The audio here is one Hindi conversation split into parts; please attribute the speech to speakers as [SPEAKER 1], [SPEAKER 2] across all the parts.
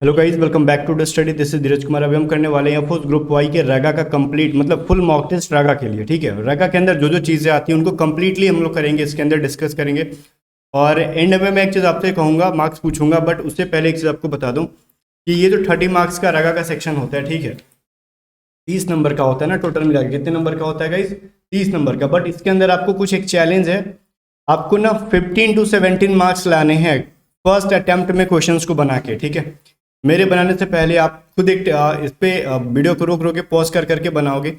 [SPEAKER 1] Hello guys, welcome back to the study. This is Dheeraj Kumar. अभी हम करने वाले हैं फोर्स ग्रुप वाई के रगा का कंप्लीट मतलब फुल मॉक टेस्ट रगा के लिए। ठीक है, रगा के अंदर जो जो चीज़ें आती हैं उनको कंप्लीटली हम लोग करेंगे, इसके अंदर डिस्कस करेंगे। और एंड में मैं एक चीज़ आपसे कहूँगा, मार्क्स पूछूंगा, बट उससे पहले एक चीज़ आपको बता दूँ कि ये जो 30 मार्क्स का रगा का सेक्शन होता है, ठीक है, 30 नंबर का होता है ना टोटल मिला के। कितने नंबर का होता है गाइस? 30 नंबर का। बट इसके अंदर आपको कुछ एक चैलेंज है, आपको ना 15 to 17 मार्क्स लाने हैं फर्स्ट अटेम्प्ट में क्वेश्चंस को बना के। ठीक है, मेरे बनाने से पहले आप खुद एक इस पे वीडियो को रोक रोक के पॉज कर करके बनाओगे।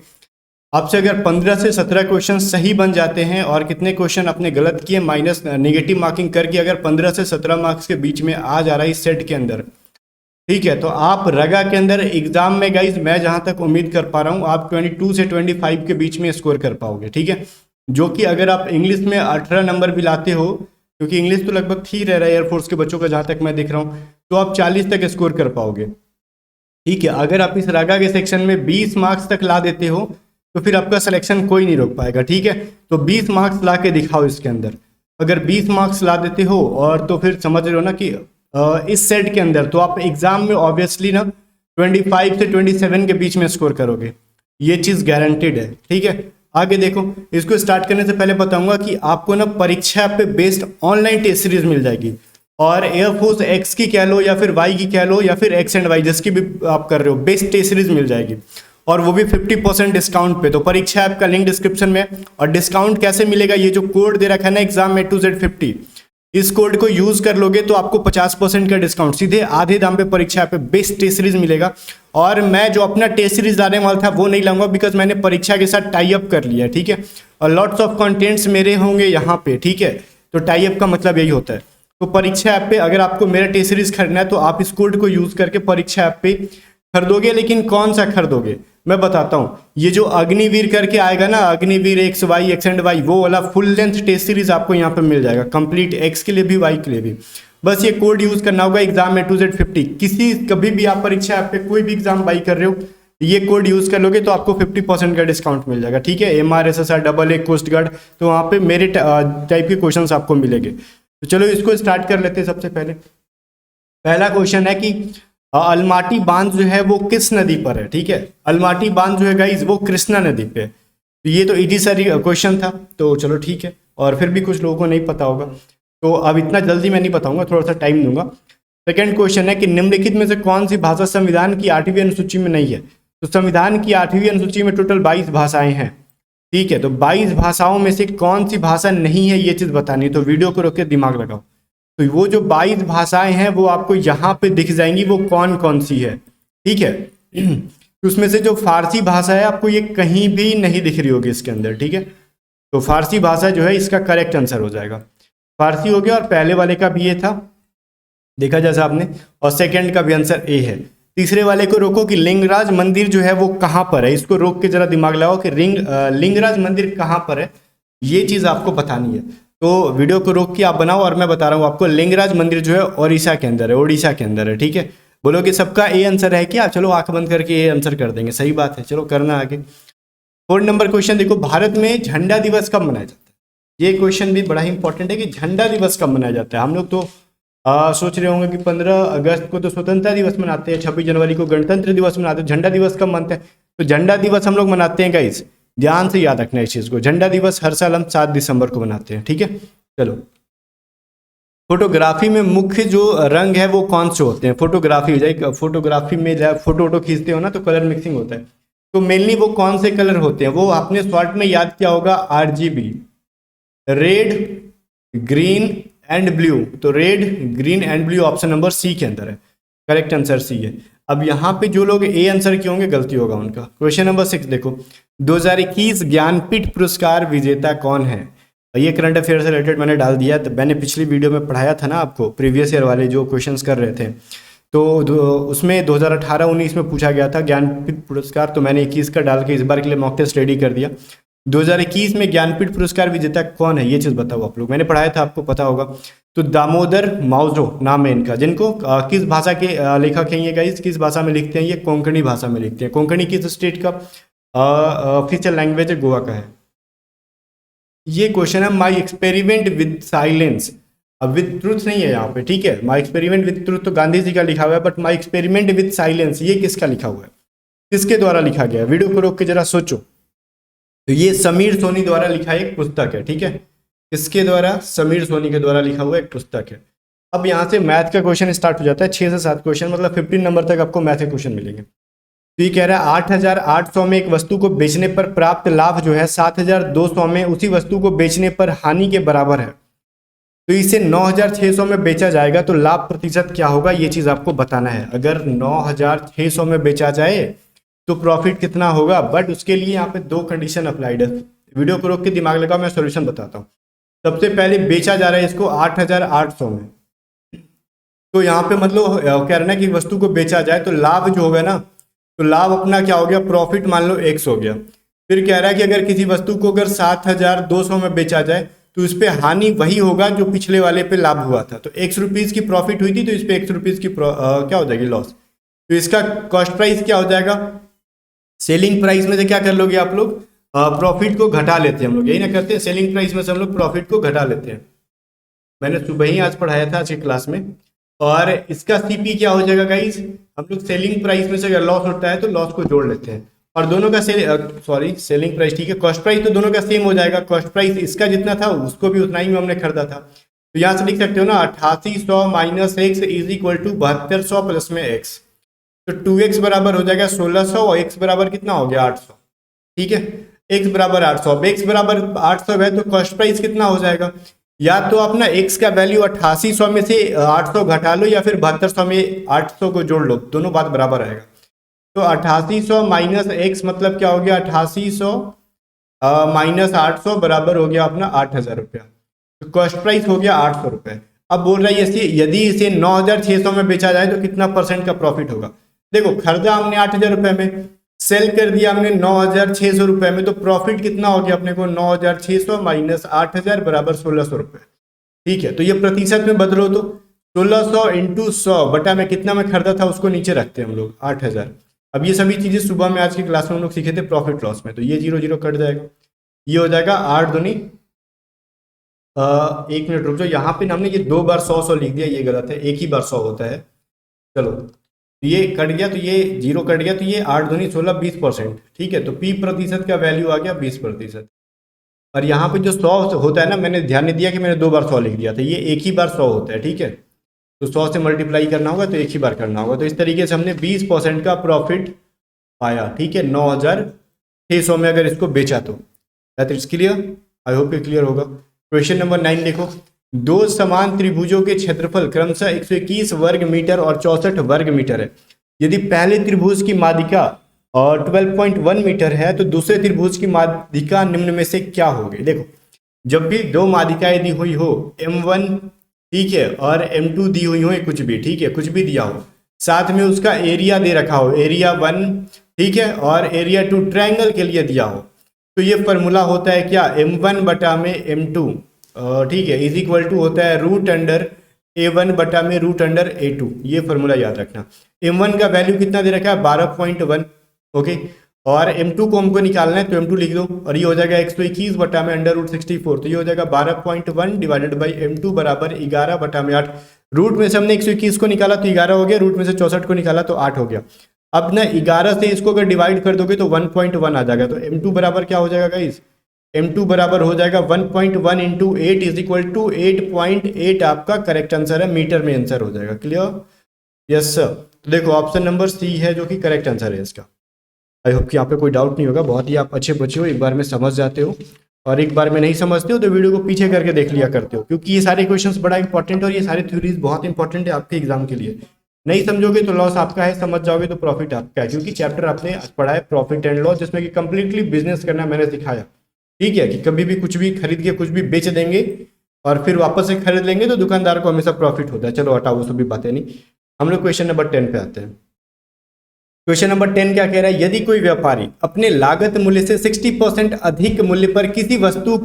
[SPEAKER 1] आपसे अगर 15 से 17 क्वेश्चन सही बन जाते हैं और कितने क्वेश्चन आपने गलत किए माइनस नेगेटिव मार्किंग करके अगर 15 से 17 मार्क्स के बीच में आ जा रहा है इस सेट के अंदर, ठीक है, तो आप रगा के अंदर एग्जाम में गाइज मैं जहां तक उम्मीद कर पा रहा हूं आप 22 से 25 के बीच में स्कोर कर पाओगे। ठीक है, जो कि अगर आप इंग्लिश में 18 नंबर भी लाते हो, क्योंकि इंग्लिश तो लगभग ठीक रह रहा है एयरफोर्स के बच्चों का जहां तक मैं देख रहा हूं, तो आप 40 तक स्कोर कर पाओगे। ठीक है, अगर आप इस रगा के सेक्शन में 20 मार्क्स तक ला देते हो तो फिर आपका सिलेक्शन कोई नहीं रोक पाएगा। ठीक है, तो 20 मार्क्स ला के दिखाओ इसके अंदर। अगर 20 मार्क्स ला देते हो और तो फिर समझ रहे हो ना कि इस सेट के अंदर तो आप एग्जाम में ऑब्वियसली ना 25 से 27 के बीच में स्कोर करोगे, ये चीज़ गारंटेड है। ठीक है, आगे देखो, इसको स्टार्ट करने से पहले बताऊंगा कि आपको ना परीक्षा पे बेस्ड ऑनलाइन टेस्ट सीरीज मिल जाएगी। और एयरफोर्स एक्स की कह लो या फिर वाई की कह लो या फिर एक्स एंड वाई जिसकी भी आप कर रहे हो, बेस्ट टेस्ट सीरीज मिल जाएगी और वो भी 50% डिस्काउंट पे। तो परीक्षा ऐप का लिंक डिस्क्रिप्शन में। और डिस्काउंट कैसे मिलेगा? ये जो कोड दे रखा है ना एग्जाम में 2Z50, इस कोड को यूज कर लोगे तो आपको 50% का डिस्काउंट सीधे आधे दाम पे परीक्षा पे बेस्ट टेस्ट सीरीज मिलेगा। और मैं जो अपना टेस्ट सीरीज लाने वाला था वो नहीं लाऊंगा, बिकॉज मैंने परीक्षा के साथ टाई अप कर लिया है। ठीक है, और लॉट्स ऑफ कंटेंट्स मेरे होंगे यहाँ पे। ठीक है, तो टाई अप का मतलब यही होता है। तो परीक्षा ऐप पे अगर आपको मेरा टेस्ट सीरीज खरीदना है तो आप इस कोड को यूज करके परीक्षा ऐप पे खरीदोगे। लेकिन कौन सा खरीदोगे मैं बताता हूँ, ये जो अग्निवीर करके आएगा ना, Agniveer X Y X and Y, वो वाला फुल लेंथ टेस्ट सीरीज आपको यहाँ पे मिल जाएगा, कंप्लीट एक्स के लिए भी वाई के लिए भी। बस ये कोड यूज करना होगा एग्जाम में 2Z50। किसी कभी भी आप परीक्षा ऐप पे कोई भी एग्जाम बाई कर रहे हो, ये कोड यूज कर लोगे तो आपको 50% का डिस्काउंट मिल जाएगा। ठीक है, MR SSR AA coast guard, तो वहाँ पे मेरे टाइप के क्वेश्चन आपको मिलेंगे। तो चलो इसको स्टार्ट कर लेते हैं। सबसे पहले पहला क्वेश्चन है कि अलमाटी बांध जो है वो किस नदी पर है? ठीक है, अलमाटी बांध जो है गाइज वो कृष्णा नदी पे है। तो ये तो इजी सारी क्वेश्चन था, तो चलो ठीक है। और फिर भी कुछ लोगों को नहीं पता होगा, तो अब इतना जल्दी मैं नहीं बताऊंगा, थोड़ा सा टाइम दूंगा। सेकेंड क्वेश्चन है कि निम्नलिखित में से कौन सी भाषा संविधान की 8वीं अनुसूची में नहीं है? तो संविधान की 8वीं अनुसूची में टोटल 22 भाषाएं हैं। ठीक है, तो 22 भाषाओं में से कौन सी भाषा नहीं है ये चीज बतानी है, तो वीडियो को रोक के दिमाग लगाओ। तो वो जो 22 भाषाएं हैं वो आपको यहाँ पे दिख जाएंगी, वो कौन कौन सी है। ठीक है, तो उसमें से जो फारसी भाषा है आपको ये कहीं भी नहीं दिख रही होगी इसके अंदर। ठीक है, तो फारसी भाषा जो है इसका करेक्ट आंसर हो जाएगा। फारसी हो गया, और पहले वाले का भी ये था, देखा जैसा आपने, और सेकंड का भी आंसर ए है। तीसरे वाले को रोको कि लिंगराज मंदिर जो है वो कहाँ पर है, इसको रोक के जरा दिमाग लगाओ कि लिंगराज मंदिर कहाँ पर है, ये चीज आपको बतानी है। तो वीडियो को रोक के आप बनाओ और मैं बता रहा हूँ आपको, लिंगराज मंदिर जो है ओडिशा के अंदर है, ओडिशा के अंदर है। ठीक है, बोलो कि सबका ए आंसर है क्या? चलो आंख बंद करके ए आंसर कर देंगे, सही बात है, चलो करना आगे। 4 नंबर क्वेश्चन देखो, भारत में झंडा दिवस कब मनाया जाता है? ये क्वेश्चन भी बड़ा ही इंपॉर्टेंट है कि झंडा दिवस कब मनाया जाता है। हम लोग तो सोच रहे होंगे कि 15 अगस्त को तो स्वतंत्रता दिवस मनाते हैं, 26 जनवरी को गणतंत्र दिवस मनाते हैं, झंडा दिवस कब मनते हैं? तो झंडा दिवस हम लोग मनाते हैं गाइस, ध्यान से याद रखना इस चीज को। झंडा दिवस हर साल हम 7 दिसंबर को मनाते हैं। ठीक है, चलो। फोटोग्राफी में मुख्य जो रंग है वो कौन से होते हैं? फोटोग्राफी हो जाए, फोटोग्राफी में फोटो खींचते हो ना तो कलर मिक्सिंग होता है, तो मेनली वो कौन से कलर होते हैं? वो आपने शॉर्ट में याद किया होगा, RGB, red, green and blue. तो red, green and blue option number C के अंदर है, करेक्ट आंसर सी है। अब यहाँ पे जो लोग ए आंसर किए होंगे गलती होगा उनका। क्वेश्चन नंबर 6 देखो, 2021 ज्ञानपीठ पुरस्कार विजेता कौन है? ये करंट अफेयर से रिलेटेड मैंने डाल दिया, तो मैंने पिछली वीडियो में पढ़ाया था ना आपको, प्रीवियस ईयर वाले जो क्वेश्चंस कर रहे थे, तो उसमें 2018-19 में पूछा गया था ज्ञानपीठ पुरस्कार, तो मैंने 21 का डाल के इस बार के लिए मॉक टेस्ट रेडी कर दिया। 2021 में ज्ञानपीठ पुरस्कार विजेता कौन है, ये चीज़ बताओ आप लोग, मैंने पढ़ाया था आपको पता होगा। तो दामोदर माउजो नाम है इनका, जिनको किस भाषा के लेखक हैं ये गाइस, किस भाषा में लिखते हैं? ये कोंकणी भाषा में लिखते हैं। कोंकणी किस स्टेट का ऑफिशियल लैंग्वेज है? गोवा का है। ये क्वेश्चन है, माई एक्सपेरिमेंट विद साइलेंस अब विद ट्रूथ नहीं है यहाँ पे, ठीक है। माई एक्सपेरिमेंट विद ट्रूथ तो गांधी जी का लिखा हुआ है, but my experiment with silence ये किसका लिखा हुआ है, किसके द्वारा लिखा गया है? वीडियो को रोक के जरा सोचो। तो ये समीर सोनी द्वारा लिखा एक पुस्तक है, ठीक है। किसके द्वारा? समीर सोनी के द्वारा लिखा हुआ एक पुस्तक है। अब यहाँ से मैथ का क्वेश्चन स्टार्ट हो जाता है, 6 से 7 क्वेश्चन, मतलब 15 नंबर तक आपको मैथ के क्वेश्चन मिलेंगे। तो ये कह रहा है 8,800 में एक वस्तु को बेचने पर प्राप्त लाभ जो है 7,200 में उसी वस्तु को बेचने पर हानि के बराबर है। तो इसे 9,600 में बेचा जाएगा तो लाभ प्रतिशत क्या होगा, ये चीज आपको बताना है। अगर 9,600 में बेचा जाए तो प्रॉफिट कितना होगा, बट उसके लिए यहाँ पे 2 कंडीशन अप्लाइड है। वीडियो को रोक के दिमाग लगाओ, मैं सॉल्यूशन बताता हूँ। सबसे पहले बेचा जा रहा है इसको 8,800 में, तो यहाँ पे मतलब कह रहे ना कि वस्तु को बेचा जाए तो लाभ जो होगा ना, तो लाभ अपना क्या हो गया, प्रॉफिट मान लो x हो गया। फिर कह रहा है कि अगर किसी वस्तु को अगर 7,200 में बेचा जाए तो इस पे हानि वही होगा जो पिछले वाले पे लाभ हुआ था। तो x रुपीज़ की प्रॉफिट हुई थी तो इस पे x रुपीज़ की क्या हो जाएगी, लॉस। तो इसका कॉस्ट प्राइस क्या हो जाएगा, सेलिंग प्राइस में से क्या कर लोगे आप लोग, प्रॉफिट को घटा लेते हैं हम लोग, यही ना करते हैं, सेलिंग प्राइस में से हम लोग प्रॉफिट को घटा लेते हैं। मैंने सुबह ही आज पढ़ाया था आज की क्लास में। और इसका सीपी क्या हो जाएगा गाइस, हम लोग सेलिंग प्राइस में से अगर लॉस होता है तो लॉस को जोड़ लेते हैं, और दोनों का सेलिंग प्राइस, ठीक है, कॉस्ट प्राइस तो दोनों का सेम हो जाएगा। कॉस्ट प्राइस इसका जितना था उसको भी उतना ही में हमने खरीदा था, तो यहाँ से लिख सकते हो ना 8800 minus X is equal to 7200 plus में एक्स। तो 2x बराबर हो जाएगा 1600 और x बराबर कितना हो गया 800, ठीक है। x बराबर 800, अब x बराबर 800 है तो कॉस्ट प्राइस कितना हो जाएगा, या तो अपना x का वैल्यू 8800 में से 800 घटा लो या फिर 7200 में 800 को जोड़ लो, दोनों बात बराबर आएगा। तो 8800 माइनस एक्स मतलब क्या हो गया, 8800 माइनस 800 बराबर हो गया अपना 8,000 रुपया। तो कॉस्ट प्राइस हो गया 800 रुपये। अब बोल रहा है यदि इसे 9,600 में बेचा जाए तो कितना % का प्रॉफिट होगा। देखो खरीदा हमने 8,000 रुपये में, सेल कर दिया हमने 9,600 रुपये में, तो प्रॉफिट कितना हो गया अपने को, 9,600 माइनस 8,000 बराबर 1,600 रुपये, ठीक है। तो ये प्रतिशत में बदलो तो 1,600 इंटू 100 बटा में कितना में खरीदा था उसको नीचे रखते हैं हम लोग 8,000। अब ये सभी चीजें सुबह में आज की क्लास में हम लोग सीखे थे प्रॉफिट लॉस में, तो ये 0 0 कट जाएगा, ये हो जाएगा 8 दूनी 1 मिनट रुक जाओ, यहाँ पे हमने ये 2 बार 100 लिख दिया, ये गलत है, एक ही बार 100 होता है। चलो तो ये कट गया, तो ये 0 कट गया, तो ये 8 दूनी 16 20%, ठीक है। तो P प्रतिशत का वैल्यू आ गया 20%। और यहाँ पे जो 100 होता है ना, मैंने ध्यान नहीं दिया कि मैंने 2 बार 100 लिख दिया था, ये एक ही बार 100 होता है, ठीक है। तो 100 से मल्टीप्लाई करना होगा तो एक ही बार करना होगा। तो इस तरीके से हमने 20% का प्रॉफिट पाया, ठीक है, 9,600 में अगर इसको बेचा तो। That is clear, I hope ये क्लियर होगा। क्वेश्चन नंबर 9 देखो, 2 समान त्रिभुजों के क्षेत्रफल क्रमशः 121 वर्ग मीटर और 64 वर्ग मीटर है। यदि पहले त्रिभुज की माध्यिका और 12.1 मीटर है तो दूसरे त्रिभुज की माध्यिका निम्न में से क्या होगी। देखो जब भी 2 माध्यिकाएं दी हुई हो, M1 ठीक है और M2 दी हुई हो, कुछ भी ठीक है, कुछ भी दिया हो, साथ में उसका एरिया दे रखा हो, एरिया 1 ठीक है और एरिया 2 ट्रायंगल के लिए दिया हो, तो ये फॉर्मूला होता है क्या, M1 बटा में M2 ठीक है इज इक्वल टू होता है रूट अंडर A1 बटा में रूट अंडर A2। ये फॉर्मूला याद रखना। M1 का वैल्यू कितना दे रखा है 12.1, ओके, और M2 को हमको निकालना है तो M2 लिख दो, और ये हो जाएगा 121 बटा में अंडर रूट 64, तो ये हो जाएगा 12.1 डिवाइडेड बाई M2 बराबर 11 बटा में 8। रूट में से हमने 121 को निकाला तो 11 हो गया, रूट में से 64 को निकाला तो 8 हो गया। अब ना 11 से इसको अगर डिवाइड कर दोगे तो 1.1 आ जाएगा, तो M2 बराबर क्या हो जाएगा गाइस, M2 बराबर हो जाएगा 1.1 इंटू 8 इज इक्वल टू 8.8 आपका करेक्ट आंसर है, मीटर में आंसर हो जाएगा। Clear, yes sir. तो देखो ऑप्शन नंबर सी है जो कि करेक्ट आंसर है इसका। आई होप कि यहाँ पे कोई डाउट नहीं होगा, बहुत ही आप अच्छे बच्चे हो, एक बार में समझ जाते हो, और एक बार में नहीं समझते हो तो वीडियो को पीछे करके देख लिया करते हो, क्योंकि ये सारे क्वेश्चंस बड़ा इंपॉर्टेंट और ये सारे थ्योरीज बहुत इंपॉर्टेंट है आपके एग्जाम के लिए। नहीं समझोगे तो लॉस आपका है, समझ जाओगे तो प्रॉफिट आपका है, क्योंकि चैप्टर आपने पढ़ा है प्रॉफिट एंड लॉस, जिसमें कि कंप्लीटली बिजनेस करना मैंने सिखाया, ठीक है, कि कभी भी कुछ भी खरीद के कुछ भी बेच देंगे और फिर वापस से खरीद लेंगे तो दुकानदार को हमेशा प्रॉफिट होता है। चलो हटाओ वो सभी बातें नहीं, हम लोग क्वेश्चन नंबर 10 पे आते हैं। क्वेश्चन नंबर 10 क्या कह रहा है, यदि कोई व्यापारी अपने लागत मूल्य से 60% अधिक मूल्य पर किसी वस्तु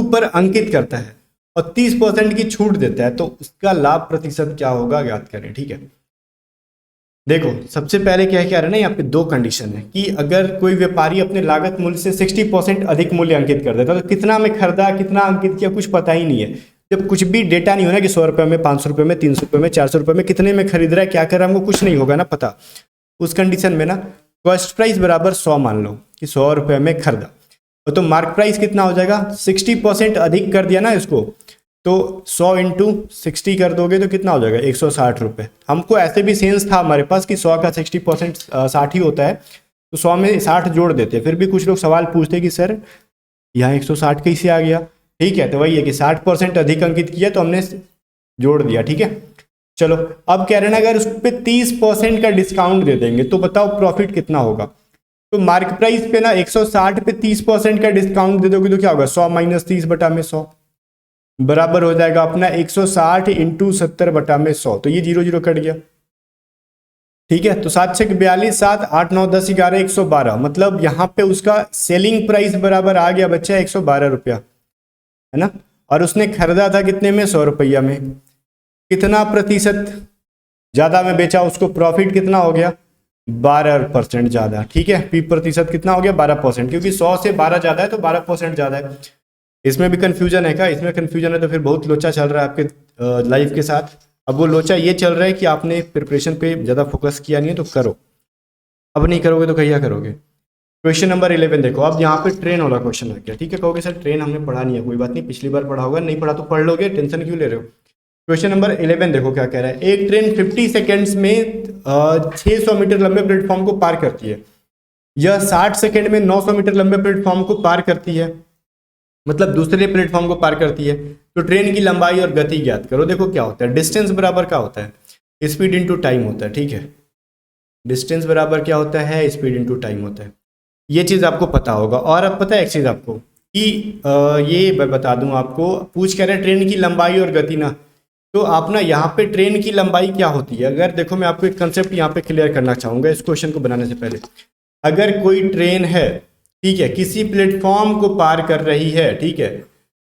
[SPEAKER 1] पर अंकित करता है और 30% की छूट देता है तो उसका लाभ प्रतिशत क्या होगा, ज्ञात करें। ठीक है, देखो सबसे पहले क्या कह रहे हैं ना, यहाँ पे 2 कंडीशन है कि अगर कोई व्यापारी अपने लागत मूल्य से 60% अधिक मूल्य अंकित कर देता है तो कितना में खरीदा कितना अंकित किया कुछ पता ही नहीं है, जब कुछ भी डेटा नहीं हो ना कि 100 रुपये में, 500 रुपये में, 300 रुपये में, 400 रुपये में कितने में खरीद रहा है, क्या कर रहा है, हमको कुछ नहीं होगा ना पता। उस कंडीशन में ना कॉस्ट प्राइस बराबर 100 मान लो कि 100 रुपये में खरीदा, तो मार्क प्राइस कितना हो जाएगा, 60% अधिक कर दिया ना इसको, तो 100 इंटू 60 कर दोगे तो कितना हो जाएगा, 160 रुपये। हमको ऐसे भी सेंस था हमारे पास कि 100 का 60% 60 ही होता है, तो 100 में 60 जोड़ देते। फिर भी कुछ लोग सवाल पूछते कि सर यहाँ 160 कैसे आ गया, ठीक है, तो वही है कि 60% अधिक अंकित किया तो हमने जोड़ दिया, ठीक है। चलो अब कह रहे हैं अगर उस पर 30% का डिस्काउंट दे देंगे तो बताओ प्रॉफिट कितना होगा। तो मार्क प्राइस पे ना 160 पे 30% का डिस्काउंट दे दोगे तो क्या होगा, 100 माइनस 30 बटा में 100 बराबर हो जाएगा अपना 160 इंटू 70 बटा में 100, तो ये 0 0 कट गया, ठीक है। तो 7 6 42, 7 8 9 10 11 112, मतलब यहाँ पे उसका सेलिंग प्राइस बराबर आ गया बच्चा 112 रुपया, है ना। और उसने खरीदा था कितने में, 100 रुपया में, कितना प्रतिशत ज़्यादा में बेचा, उसको प्रॉफिट कितना हो गया, 12% ज़्यादा, ठीक है। पी प्रतिशत कितना हो गया, 12%, क्योंकि 100 से 12 ज़्यादा है तो 12% ज़्यादा है। इसमें भी कन्फ्यूजन है क्या, इसमें कन्फ्यूजन है तो फिर बहुत लोचा चल रहा है आपके लाइफ के साथ। अब वो लोचा ये चल रहा है कि आपने प्रिपरेशन पे ज़्यादा फोकस किया नहीं है तो करो, अब नहीं करोगे तो क्या करोगे। क्वेश्चन नंबर 11 देखो, अब यहाँ पे ट्रेन वाला क्वेश्चन आ गया, ठीक है। कहोगे सर ट्रेन हमने पढ़ा नहीं है, कोई बात नहीं, पिछली बार पढ़ा होगा, नहीं पढ़ा तो पढ़ लोगे, टेंशन क्यों ले रहे हो। क्वेश्चन नंबर 11 देखो क्या कह रहा है, एक ट्रेन 50 सेकेंड्स में 600 मीटर लंबे प्लेटफॉर्म को पार करती है, यह 60 सेकेंड में 900 मीटर लंबे प्लेटफॉर्म को पार करती है, मतलब दूसरे प्लेटफॉर्म को पार करती है। तो ट्रेन की लंबाई और गति ज्ञात करो। देखो क्या होता है, डिस्टेंस बराबर क्या होता है, स्पीड इनटू टाइम होता है, ठीक है। डिस्टेंस बराबर क्या होता है, स्पीड इनटू टाइम होता है, ये चीज़ आपको पता होगा। और अब पता है एक चीज़ आपको कि ये मैं बता दूं आपको, पूछ कह रहे हैं ट्रेन की लंबाई और गति ना, तो आप ना यहाँ पे ट्रेन की लंबाई क्या होती है, अगर देखो मैं आपको एक कंसेप्ट यहाँ पे क्लियर करना चाहूँगा इस क्वेश्चन को बनाने से पहले। अगर कोई ट्रेन है, ठीक है, किसी प्लेटफॉर्म को पार कर रही है, ठीक है,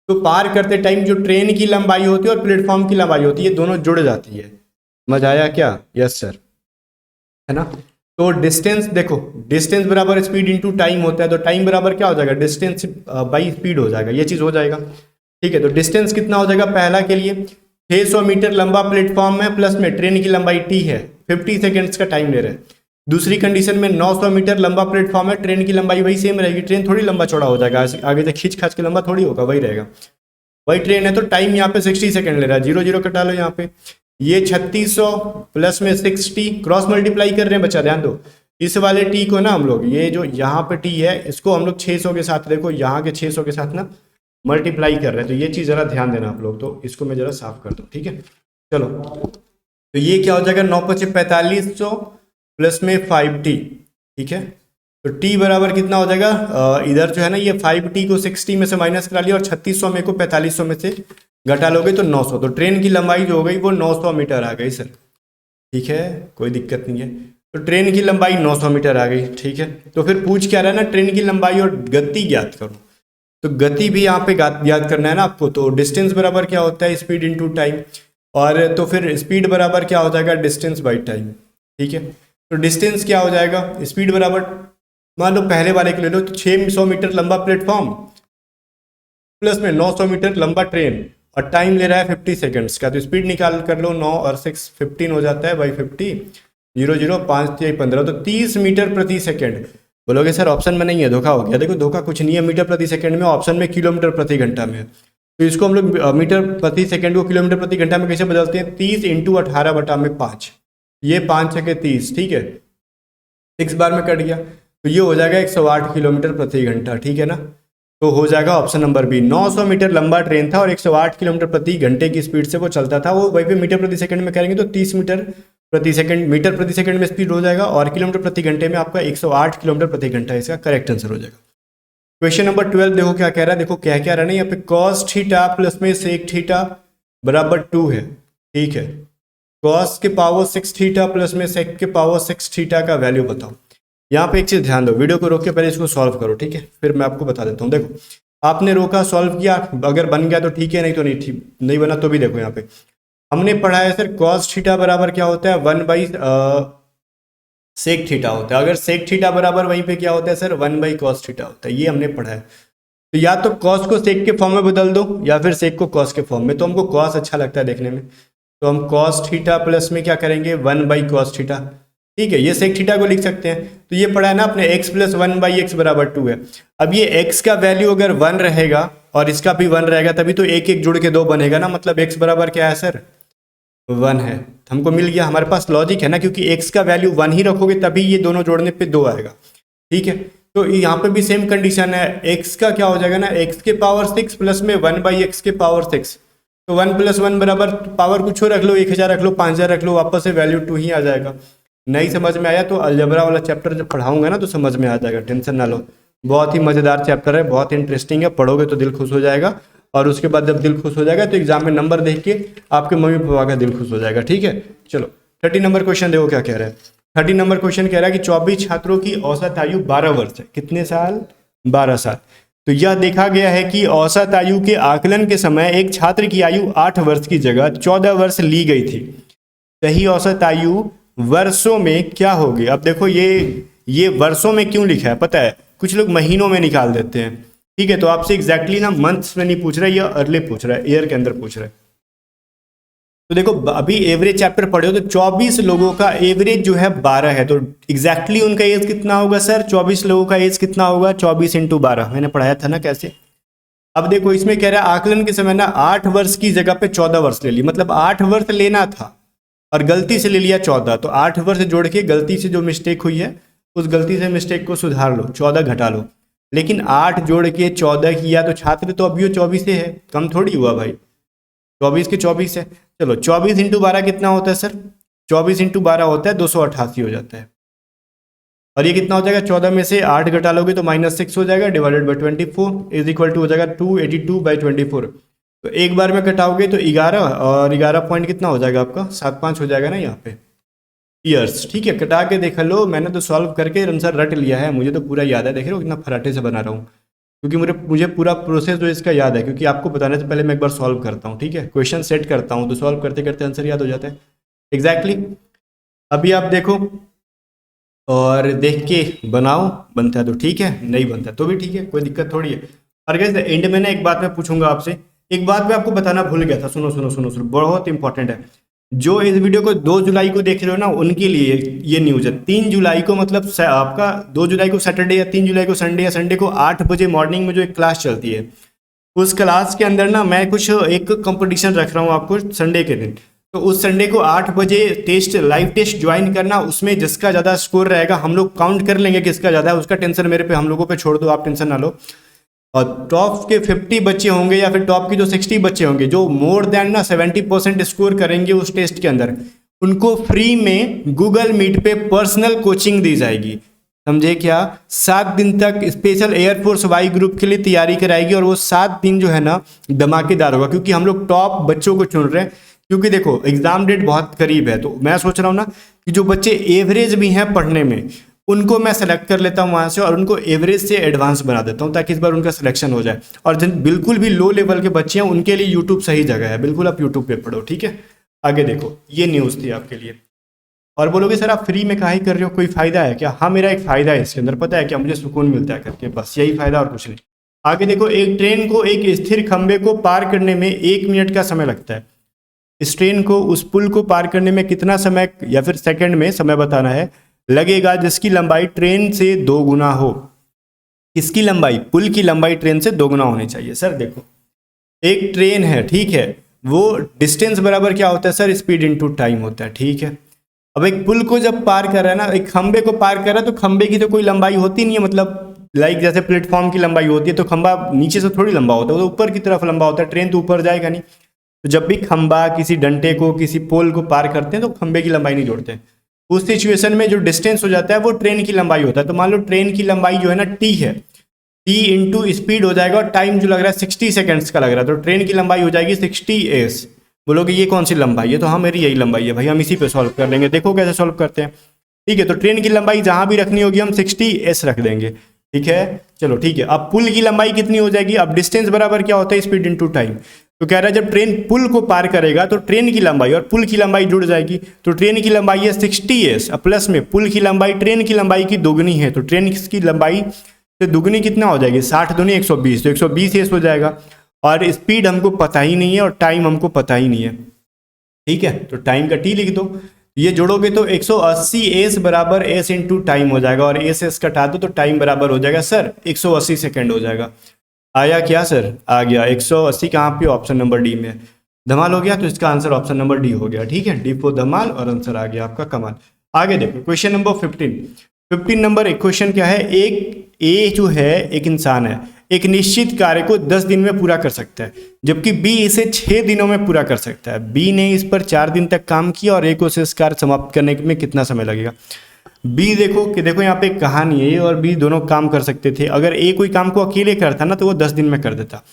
[SPEAKER 1] तो पार करते टाइम जो ट्रेन की लंबाई होती है और प्लेटफॉर्म की लंबाई होती है, दोनों जुड़ जाती है। मजा आया क्या, यस सर, है ना। तो डिस्टेंस देखो, डिस्टेंस बराबर स्पीड इनटू टाइम होता है, तो टाइम बराबर क्या हो जाएगा, डिस्टेंस बाई स्पीड हो जाएगा, ये चीज़ हो जाएगा, ठीक है। तो डिस्टेंस कितना हो जाएगा, पहला के लिए 600 मीटर लंबा प्लेटफॉर्म है, प्लस में ट्रेन की लंबाई टी है, 50 सेकेंड्स का टाइम ले रहे हैं। दूसरी कंडीशन में 900 मीटर लंबा प्लेटफॉर्म है, ट्रेन की लंबाई वही सेम रहेगी, ट्रेन थोड़ी लंबा चौड़ा हो जाएगा, आगे से खींच खाच के लंबा थोड़ी होगा, वही रहेगा, वही ट्रेन है। तो टाइम यहाँ पे 60 सेकेंड ले रहा है, 0 0 कटा लो यहाँ पे, ये 3600 प्लस में 60, क्रॉस मल्टीप्लाई कर रहे हैं बच्चा, ध्यान दो। इस वाले टी को ना हम लोग, ये जो यहाँ पे टी है, इसको हम लोग 600 के साथ, देखो यहाँ के 600 के साथ ना मल्टीप्लाई कर रहे हैं, तो ये चीज़ ज़रा ध्यान देना आप लोग। तो इसको मैं ज़रा साफ कर दूँ, ठीक है। चलो, तो ये क्या हो जाएगा, 9 5 4500 प्लस में 5t, ठीक है। तो t बराबर कितना हो जाएगा, इधर जो है ना ये 5t को 60 में से माइनस करा लिया और 3600 में को 4500 में से घटा लोगे तो 900, तो ट्रेन की लंबाई जो हो गई वो 900 मीटर आ गई सर, ठीक है, कोई दिक्कत नहीं है। तो ट्रेन की लंबाई 900 मीटर आ गई, ठीक है। तो फिर पूछ क्या रहा है ना, ट्रेन की लंबाई और गति ज्ञात करो, तो गति भी यहाँ पे याद करना है ना आपको। तो डिस्टेंस बराबर क्या होता है, स्पीड इनटू टाइम, और तो फिर स्पीड बराबर क्या हो जाएगा, डिस्टेंस बाई टाइम, ठीक है। तो डिस्टेंस क्या हो जाएगा, स्पीड बराबर, मान लो पहले वाले के ले लो, तो 600 मीटर लंबा प्लेटफॉर्म प्लस में 900 मीटर लंबा ट्रेन, और टाइम ले रहा है 50 सेकंड्स का, तो स्पीड निकाल कर लो, 9 और 6 15 हो जाता है बाई 50, 0 0 5 6 15, तो 30 मीटर प्रति सेकंड। बोलोगे सर ऑप्शन में नहीं है, धोखा हो गया। देखो धोखा कुछ नहीं है, मीटर प्रति सेकंड में, ऑप्शन में किलोमीटर प्रति घंटा में। तो इसको हम लोग मीटर प्रति सेकंड को किलोमीटर प्रति घंटा में कैसे बदलते हैं, 30 इंटू 18 बटा में 5, ये 5 6 30, ठीक है, 6 बार में कट गया, तो ये हो जाएगा 108 किलोमीटर प्रति घंटा, ठीक है ना। तो हो जाएगा ऑप्शन नंबर बी। 900 मीटर लंबा ट्रेन था और 108 किलोमीटर प्रति घंटे की स्पीड से वो चलता था, वो वहीं पे मीटर प्रति सेकंड में करेंगे तो 30 मीटर प्रति सेकंड, मीटर प्रति सेकंड में स्पीड हो जाएगा, और किलोमीटर प्रति घंटे में आपका 108 किलोमीटर प्रति घंटा इसका करेक्ट आंसर हो जाएगा। क्वेश्चन नंबर 12 देखो क्या कह रहा है, देखो क्या क्या रहा है यहाँ पे, कॉस थीटा प्लस में सेक थीटा बराबर 2 है, ठीक है। कॉस के पावर 6 थीटा प्लस में सेक के पावर 6 थीटा का वैल्यू बताओ। यहाँ पे एक चीज़ ध्यान दो, वीडियो को रोक के पहले इसको सॉल्व करो, ठीक है, फिर मैं आपको बता देता हूँ। देखो आपने रोका, सॉल्व किया, अगर बन गया तो ठीक है, नहीं तो नहीं, ठीक नहीं बना तो भी देखो यहाँ पे हमने पढ़ा है सर, कॉस थीटा बराबर क्या होता है, 1 सेक थीटा होता है। अगर सेक थीटा बराबर वहीं पे क्या होता है सर, 1 कॉस थीटा होता है, ये हमने पढ़ा है। तो या तो कॉस को सेक के फॉर्म में बदल दो या फिर सेक को कॉस के फॉर्म में। तो हमको कॉस अच्छा लगता है देखने में, तो हम कॉस थीटा प्लस में क्या करेंगे 1/cos थीटा, ठीक है। ये सेक थीटा को लिख सकते हैं। तो ये पढ़ा है ना अपने x + 1/x = 2 है। अब ये x का वैल्यू अगर 1 रहेगा और इसका भी 1 रहेगा तभी तो एक एक जुड़ के 2 बनेगा ना, मतलब x बराबर क्या है सर 1 है। हमको मिल गया, हमारे पास लॉजिक है ना, क्योंकि x का वैल्यू 1 ही रखोगे तभी ये दोनों जोड़ने पे 2 आएगा, ठीक है। तो यहाँ पे भी सेम कंडीशन है, x का क्या हो जाएगा ना x के पावर 6 प्लस में 1/x के पावर 6। तो 1 + 1 बराबर पावर कुछ रख लो, 1000 रख लो, 5000 रख लो, वापस से वैल्यू 2 ही आ जाएगा। नहीं समझ में आया तो अलजबरा वाला चैप्टर जब पढ़ाऊंगा ना तो समझ में आ जाएगा, टेंशन ना लो। बहुत ही मज़ेदार चैप्टर है, बहुत इंटरेस्टिंग है, पढ़ोगे तो दिल खुश हो जाएगा। और उसके बाद जब दिल खुश हो जाएगा तो एग्जाम में नंबर देख के आपके मम्मी पापा का दिल खुश हो जाएगा, ठीक है। चलो 30 नंबर क्वेश्चन देखो क्या कह रहा है। 30 नंबर क्वेश्चन कह रहा है कि 24 छात्रों की औसत आयु 12 वर्ष है। कितने साल? 12 साल। तो यह देखा गया है कि औसत आयु के आकलन के समय एक छात्र की आयु 8 वर्ष की जगह 14 वर्ष ली गई थी। सही औसत आयु वर्षों में क्या होगी? अब देखो ये वर्षों में क्यों लिखा है पता है, कुछ लोग महीनों में निकाल देते हैं, ठीक है। तो आपसे एग्जैक्टली ना मंथ्स में नहीं पूछ रहा है, या अर्ली पूछ रहा है, ईयर के अंदर पूछ रहा है। तो देखो अभी एवरेज चैप्टर पढ़े हो तो 24 लोगों का एवरेज जो है 12 है, तो एग्जैक्टली उनका एज कितना होगा सर? 24 लोगों का एज कितना होगा? 24 × 12 मैंने पढ़ाया था ना कैसे। अब देखो इसमें कह रहा है आकलन के समय ना 8 वर्ष की जगह पे 14 वर्ष ले ली, मतलब 8 वर्ष लेना था और गलती से ले लिया 14। तो 8 वर्ष जोड़ के गलती से जो मिस्टेक हुई है उस गलती से मिस्टेक को सुधार लो, 14 घटा लो। लेकिन 8 जोड़ के 14 किया तो छात्र तो अभी 24 से है, कम थोड़ी हुआ भाई, 24 के 24 है। चलो 24 × 12 कितना होता है सर? 24 × 12 होता है 288 हो जाता है। और ये कितना हो जाएगा? 14 में से 8 घटा लोगे तो -6 हो जाएगा, /24 इज इक्वल टू हो जाएगा 282/24। तो एक बार में कटाओगे तो 11 और 11 पॉइंट कितना हो जाएगा आपका? 75 हो जाएगा ना यहाँ पे ईयर्स, ठीक है। कटा के देख लो, मैंने तो सॉल्व करके आंसर रट लिया है, मुझे तो पूरा याद है। देख रहे हो कितना फराटे से बना रहा हूँ, क्योंकि मुझे पूरा प्रोसेस जो इसका याद है, क्योंकि आपको बताने से पहले मैं एक बार सॉल्व करता हूँ, ठीक है। क्वेश्चन सेट करता हूँ तो सॉल्व करते करते आंसर याद हो जाता है एग्जैक्टली। अभी आप देखो और देख के बनाओ, बनता है तो ठीक है, नहीं बनता तो भी ठीक है, कोई दिक्कत थोड़ी है। और गाइस एंड में ना एक बात मैं पूछूंगा आपसे, एक बात मैं आपको बताना भूल गया था, सुनो सुनो सुनो सुनो, बहुत इंपॉर्टेंट है। जो इस वीडियो को 2 जुलाई को देख रहे हो ना उनके लिए ये न्यूज़ है। 3 जुलाई को मतलब आपका 2 जुलाई को सैटरडे या 3 जुलाई को संडे या संडे को 8 बजे मॉर्निंग में जो एक क्लास चलती है, उस क्लास के अंदर ना मैं कुछ एक कंपटीशन रख रहा हूँ आपको संडे के दिन। तो उस संडे को 8 बजे लाइव टेस्ट ज्वाइन करना, उसमें जिसका ज़्यादा स्कोर रहेगा हम लोग काउंट कर लेंगे किसका ज़्यादा है, उसका टेंशन मेरे पे, हम लोगों पे छोड़ दो, आप टेंशन ना लो। और टॉप के 50 बच्चे होंगे या फिर टॉप के जो 60 बच्चे होंगे जो मोर देन ना 70% स्कोर करेंगे उस टेस्ट के अंदर, उनको फ्री में गूगल मीट पे पर्सनल कोचिंग दी जाएगी। समझे क्या? 7 दिन तक स्पेशल एयरफोर्स वाई ग्रुप के लिए तैयारी कराएगी और वो 7 दिन जो है ना धमाकेदार होगा, क्योंकि हम लोग टॉप बच्चों को चुन रहे हैं। क्योंकि देखो एग्जाम डेट बहुत करीब है, तो मैं सोच रहा हूँ ना कि जो बच्चे एवरेज भी हैं पढ़ने में उनको मैं सेलेक्ट कर लेता हूँ वहाँ से और उनको एवरेज से एडवांस बना देता हूँ, ताकि इस बार उनका सिलेक्शन हो जाए। और जिन बिल्कुल भी लो लेवल के बच्चे हैं उनके लिए यूट्यूब सही जगह है, बिल्कुल आप यूट्यूब पे पढ़ो, ठीक है। आगे देखो, ये न्यूज़ थी आपके लिए। और बोलोगे सर आप फ्री में काहे कर रहे हो, कोई फ़ायदा है क्या? हाँ मेरा एक फ़ायदा है इसके अंदर, पता है क्या? मुझे सुकून मिलता है करके, बस यही फ़ायदा और कुछ नहीं। आगे देखो, एक ट्रेन को एक स्थिर खंबे को पार करने में 1 मिनट का समय लगता है। इस ट्रेन को उस पुल को पार करने में कितना समय या फिर सेकंड में समय बताना है लगेगा जिसकी लंबाई ट्रेन से 2 गुना हो? किसकी लंबाई? पुल की लंबाई ट्रेन से 2 गुना होनी चाहिए। सर देखो एक ट्रेन है, ठीक है, वो डिस्टेंस बराबर क्या होता है सर? स्पीड इनटू टाइम होता है, ठीक है। अब एक पुल को जब पार कर रहा है ना, एक खंबे को पार कर रहा है, तो खंबे की तो कोई लंबाई होती नहीं है, मतलब लाइक जैसे प्लेटफॉर्म की लंबाई होती है, तो खंबा नीचे से थोड़ी लंबा होता है, वो तो ऊपर की तरफ लंबा होता है, ट्रेन तो ऊपर जाएगा नहीं। तो जब भी खंबा किसी डंडे को किसी पोल को पार करते हैं तो खंबे की लंबाई नहीं जोड़ते हैं। उस सिचुएशन में जो डिस्टेंस हो जाता है वो ट्रेन की लंबाई होता है। तो मान लो ट्रेन की लंबाई जो है ना टी है, टी इंटू स्पीड हो जाएगा, और टाइम जो लग रहा है 60 सेकेंड्स का लग रहा है, तो ट्रेन की लंबाई हो जाएगी 60s। बोलोगे ये कौन सी लंबाई है? तो हाँ मेरी यही लंबाई है भाई, हम इसी पे सॉल्व कर लेंगे। देखो कैसे सॉल्व करते हैं, ठीक है। तो ट्रेन की लंबाई जहाँ भी रखनी होगी हम 60s रख देंगे, ठीक है। चलो ठीक है। अब पुल की लंबाई कितनी हो जाएगी? अब डिस्टेंस बराबर क्या होता है? Speed into time. तो कह रहा है जब ट्रेन पुल को पार करेगा तो ट्रेन की लंबाई और पुल की लंबाई जुड़ जाएगी। तो ट्रेन की लंबाई है 60s, प्लस में पुल की लंबाई ट्रेन की लंबाई की दोगुनी है, तो ट्रेन की लंबाई तो दुगनी कितना हो जाएगी, 60 दूनी 120, तो 120 एस हो जाएगा। और स्पीड हमको पता ही नहीं है और टाइम हमको पता ही नहीं है, ठीक है, तो टाइम का टी लिख दो। ये जोड़ोगे तो 180 एस बराबर एस इंटू टाइम हो जाएगा, और एस एस कटा दो तो टाइम बराबर हो जाएगा सर 180 सेकेंड हो जाएगा। आया क्या सर, आ गया। 180 कहाँ पे, ऑप्शन नंबर डी में। धमाल हो गया, तो इसका आंसर ऑप्शन नंबर डी हो गया, ठीक है, डी फॉर धमाल, और आंसर आ गया आपका कमाल। आगे देखो क्वेश्चन नंबर 15 नंबर एक क्वेश्चन क्या है, एक ए जो है एक इंसान है, एक निश्चित कार्य को 10 दिन में पूरा कर सकता है, जबकि बी इसे 6 दिनों में पूरा कर सकता है। बी ने इस पर 4 दिन तक काम किया और ए को इस कार्य समाप्त करने में कितना समय लगेगा। बी देखो कि देखो यहाँ पे एक कहानी है, ए और बी दोनों काम कर सकते थे। अगर ए कोई काम को अकेले करता ना तो वो 10 दिन में कर देता,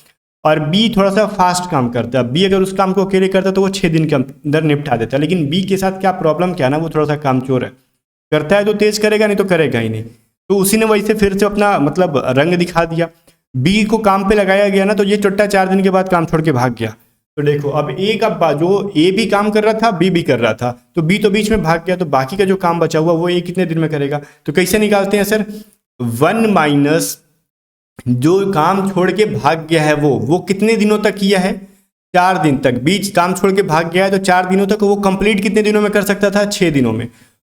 [SPEAKER 1] और बी थोड़ा सा फास्ट काम करता है। बी अगर उस काम को अकेले करता तो वो 6 दिन के अंदर निपटा देता। लेकिन बी के साथ क्या प्रॉब्लम क्या ना, वो थोड़ा सा कामचोर है, करता है तो तेज करेगा, नहीं तो करेगा ही नहीं। तो उसी ने वही से फिर से अपना मतलब रंग दिखा दिया। बी को काम पे लगाया गया ना, तो ये चुट्टा 4 दिन के बाद काम छोड़ के भाग गया। तो देखो अब ए का जो ए भी काम कर रहा था, बी भी कर रहा था, तो बी तो बीच में भाग गया, तो बाकी का जो काम बचा हुआ वो ए कितने दिन में करेगा। तो कैसे निकालते हैं सर, 1 माइनस जो काम छोड़ के भाग गया है वो कितने दिनों तक किया है, 4 दिन तक। बीच काम छोड़ के भाग गया है तो 4 दिनों तक, वो कंप्लीट कितने दिनों में कर सकता था, 6 दिनों में।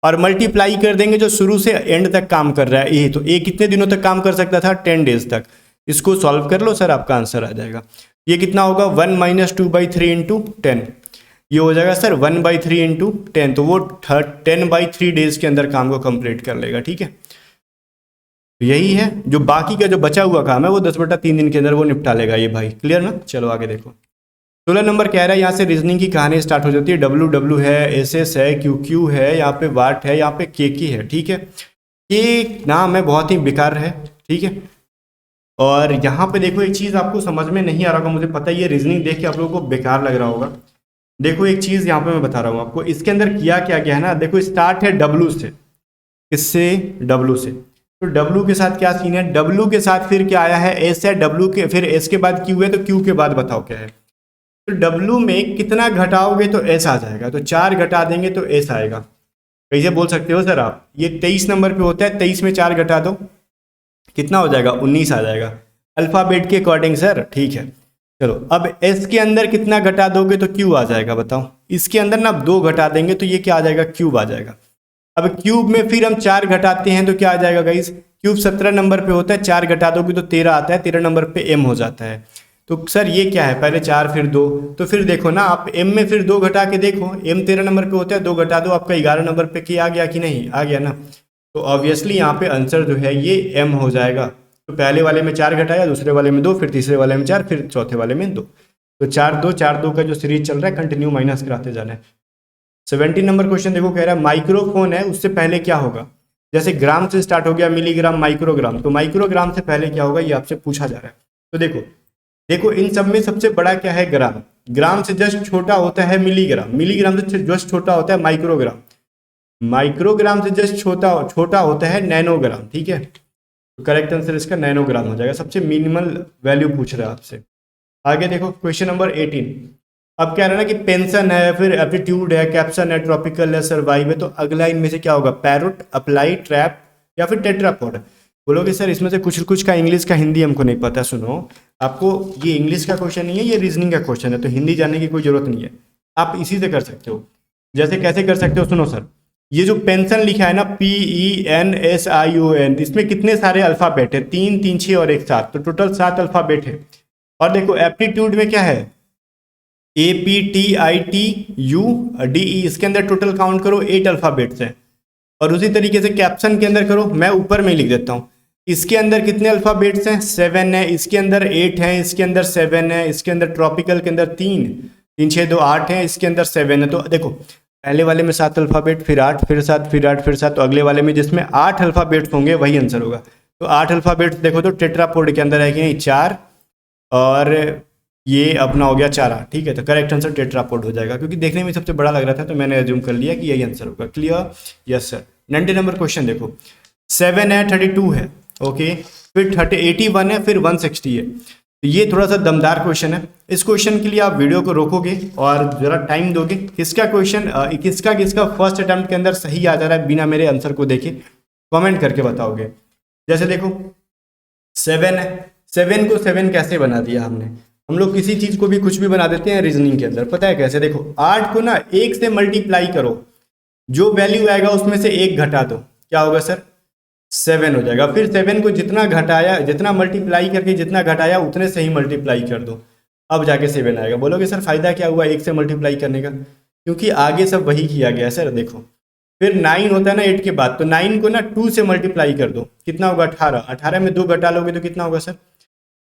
[SPEAKER 1] और मल्टीप्लाई कर देंगे जो शुरू से एंड तक काम कर रहा है ए, तो ए कितने दिनों तक काम कर सकता था, 10 डेज तक। इसको सॉल्व कर लो सर, आपका आंसर आ जाएगा। ये कितना होगा, 1 माइनस 2/3 इंटू 10, ये हो जाएगा सर 1/3 इंटू 10, तो वो 10/3 डेज के अंदर काम को कंप्लीट कर लेगा, ठीक है। तो यही है, जो बाकी का जो बचा हुआ काम है वो 10/3 दिन के अंदर वो निपटा लेगा ये भाई, क्लियर ना। चलो आगे देखो, 16 नंबर कह रहा है यहाँ से रीजनिंग की कहानी स्टार्ट हो जाती है। WW है, SS है, QQ है, यहाँ पे वाट है, यहाँ पे KK है, ठीक है। ये नाम है बहुत ही बेकार है, ठीक है। और यहाँ पे देखो एक चीज़ आपको समझ में नहीं आ रहा होगा, मुझे पता है ये रीजनिंग देख के आप लोगों को बेकार लग रहा होगा। देखो एक चीज़ यहाँ पे मैं बता रहा हूँ आपको, इसके अंदर किया क्या गया है ना, देखो स्टार्ट है W से, किससे, W से। तो W के साथ क्या सीन है, W के साथ फिर क्या आया है, S है, W के फिर S के बाद Q है, तो Q के बाद बताओ क्या है। तो W में कितना घटाओगे तो S आ जाएगा, तो 4 घटा देंगे तो S आएगा। कैसे बोल सकते हो सर आप, ये 23 नंबर पे होता है, 23 में 4 घटा दो कितना हो जाएगा, 19 आ जाएगा अल्फ़ाबेट के अकॉर्डिंग सर, ठीक है। चलो अब S के अंदर कितना घटा दोगे तो Q आ जाएगा, बताओ। इसके अंदर ना 2 घटा देंगे तो ये क्या आ जाएगा, क्यूब आ जाएगा। अब क्यूब में फिर हम 4 घटाते हैं तो क्या आ जाएगा गाइस, क्यूब 17 नंबर पे होता है, 4 घटा दोगे तो 13 आता है, 13 नंबर पे M हो जाता है। तो सर ये क्या है, पहले 4 फिर 2, तो फिर देखो ना आप M में फिर 2 घटा के देखो, M 13 नंबर पे होता है, 2 घटा दो, आपका 11 नंबर पे की आ गया कि नहीं, आ गया ना। तो ऑब्वियसली यहाँ पे आंसर जो है ये M हो जाएगा। तो पहले वाले में 4 घटाया, दूसरे वाले में 2, फिर तीसरे वाले में 4, फिर चौथे वाले में 2। तो 4 2 का जो सीरीज चल रहा है कंटिन्यू माइनस कराते जाना है। 17 नंबर क्वेश्चन देखो, कह रहा है माइक्रोफोन है, उससे पहले क्या होगा। जैसे ग्राम से स्टार्ट हो गया, मिलीग्राम, माइक्रोग्राम, तो माइक्रोग्राम से पहले क्या होगा ये आपसे पूछा जा रहा है। तो देखो इन सब में सबसे बड़ा क्या है, ग्राम। ग्राम से जस्ट छोटा होता है मिलीग्राम, मिलीग्राम से जस्ट छोटा होता है माइक्रोग्राम, माइक्रोग्राम से जस्ट छोटा होता है नैनोग्राम, ठीक है। तो करेक्ट आंसर इसका नैनोग्राम हो जाएगा, सबसे मिनिमल वैल्यू पूछ रहा है आपसे। आगे देखो क्वेश्चन नंबर 18, अब कह रहा है ना कि पेंशन है, फिर एप्टीट्यूड है, कैप्शन है, ट्रॉपिकल है, सर्वाइव है, तो अगला इनमें से क्या होगा, पैरोट, अप्लाई, ट्रैप या फिर टेट्रापॉड। बोलोगे सर इसमें से कुछ का इंग्लिश का हिंदी हमको नहीं पता। सुनो, आपको ये इंग्लिश का क्वेश्चन नहीं है, ये रीजनिंग का क्वेश्चन है, तो हिंदी जानने की कोई जरूरत नहीं है, आप इसी से कर सकते हो। जैसे कैसे कर सकते हो, सुनो सर, ये जो पेंशन लिखा है ना, PENSION, इसमें कितने सारे अल्फाबेट है, 3 3 6 और 1 7, तो टोटल 7 अल्फाबेट है। और देखो एप्टीट्यूड में क्या है, APTITUDE, इसके अंदर टोटल काउंट करो 8 अल्फाबेट्स हैं। और उसी तरीके से कैप्शन के अंदर करो, मैं ऊपर में ही लिख देता हूँ, इसके अंदर कितने अल्फाबेट्स हैं, 7 है, इसके अंदर 8 है, इसके अंदर 7 है, इसके अंदर ट्रॉपिकल के अंदर 3 3 6 2 8 है, इसके अंदर 7 है। तो देखो पहले वाले में 7 अल्फाबेट, फिर 8, फिर 7, फिर 8, फिर 7, तो अगले वाले में जिसमें 8 अल्फाबेट्स होंगे वही आंसर होगा। तो 8 अल्फाबेट्स देखो तो टेट्रापोड के अंदर है कि नहीं, 4, और ये अपना हो गया 4, ठीक है। तो करेक्ट आंसर टेट्रापोड हो जाएगा, क्योंकि देखने में सबसे बड़ा लग रहा था तो मैंने एज्यूम कर लिया कि यही आंसर होगा। Clear, yes sir. 90 number question देखो, 7 है, 32 है, ओके, फिर 81 है, फिर 160 है। तो ये थोड़ा सा दमदार क्वेश्चन है। इस क्वेश्चन के लिए आप वीडियो को रोकोगे और जरा टाइम दोगे, किसका क्वेश्चन किसका फर्स्ट अटेम्प्ट के अंदर सही आ जा रहा है बिना मेरे आंसर को देखे, कमेंट करके बताओगे। जैसे देखो 7 है, 7 को 7 कैसे बना दिया हमने, हम लोग किसी चीज को भी कुछ भी बना देते हैं रीजनिंग के अंदर, पता है कैसे, देखो 8 को ना 1 से मल्टीप्लाई करो, जो वैल्यू आएगा उसमें से 1 घटा दो, क्या होगा सर, 7 हो जाएगा। फिर 7 को जितना घटाया, जितना मल्टीप्लाई करके जितना घटाया उतने से ही मल्टीप्लाई कर दो, अब जाके 7 आएगा। बोलोगे सर फायदा क्या हुआ 1 से मल्टीप्लाई करने का, क्योंकि आगे सब वही किया गया है सर। देखो फिर 9 होता है ना 8 के बाद, तो 9 को ना 2 से मल्टीप्लाई कर दो, कितना होगा 18, 18 में 2 घटा लोगे तो कितना होगा सर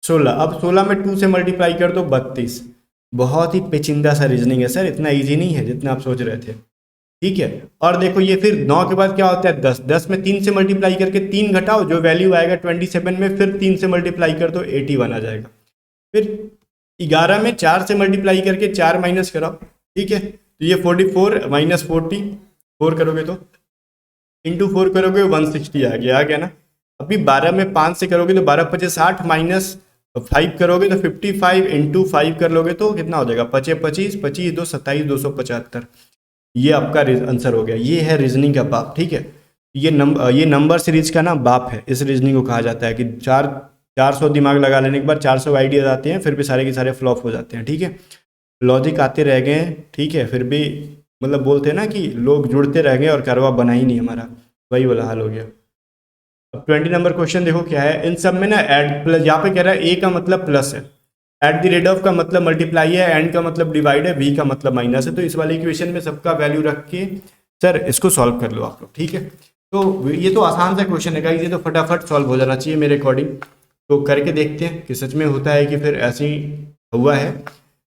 [SPEAKER 1] 16, अब 16 में 2 से मल्टीप्लाई कर दो 32। बहुत ही पेचीदा सा रीजनिंग है सर, इतना ईजी नहीं है जितना आप सोच रहे थे, ठीक है। और देखो ये फिर 9 के बाद क्या होता है 10, 10 में 3 से मल्टीप्लाई करके 3 घटाओ, जो वैल्यू आएगा 27 में फिर 3 से मल्टीप्लाई कर दो 81 आ जाएगा। फिर 11 में 4 से मल्टीप्लाई करके 4 माइनस कराओ, ठीक है, तो ये 44 माइनस 44 करोगे तो इंटू 4 करोगे 160 आ गया ना। अभी 12 में 5 से करोगे तो 12 पचे 60 माइनस 5 करोगे तो 55 इंटू 5 कर लोगे तो कितना हो जाएगा 25 25 25 2 27 275। ये आपका आंसर हो गया। ये है रीजनिंग का बाप, ठीक है। ये नंबर सीरीज का ना बाप है, इस रीजनिंग को कहा जाता है कि 400 दिमाग लगा लेने के बाद 400 आइडियाज आते हैं, फिर भी सारे के सारे फ्लॉप हो जाते हैं, ठीक है। लॉजिक आते रह गए हैं, ठीक है, फिर भी मतलब बोलते हैं ना कि लोग जुड़ते रह गए और कारवा बना ही नहीं हमारा, वही वाला हाल हो गया। अब 20 नंबर क्वेश्चन देखो क्या है, इन सब में ना ऐड प्लस, यहाँ पे कह रहा है ए का मतलब प्लस है, एट द रेट ऑफ का मतलब मल्टीप्लाई है, एंड का मतलब डिवाइड है, वी का मतलब माइनस है। तो इस वाले इक्वेशन में सबका वैल्यू रख के सर इसको सॉल्व कर लो आप लोग, ठीक है। तो ये तो आसान सा क्वेश्चन है गाइस, ये तो फटाफट सॉल्व हो जाना चाहिए मेरे अकॉर्डिंग। तो करके देखते हैं कि सच में होता है कि फिर ऐसे ही हुआ है।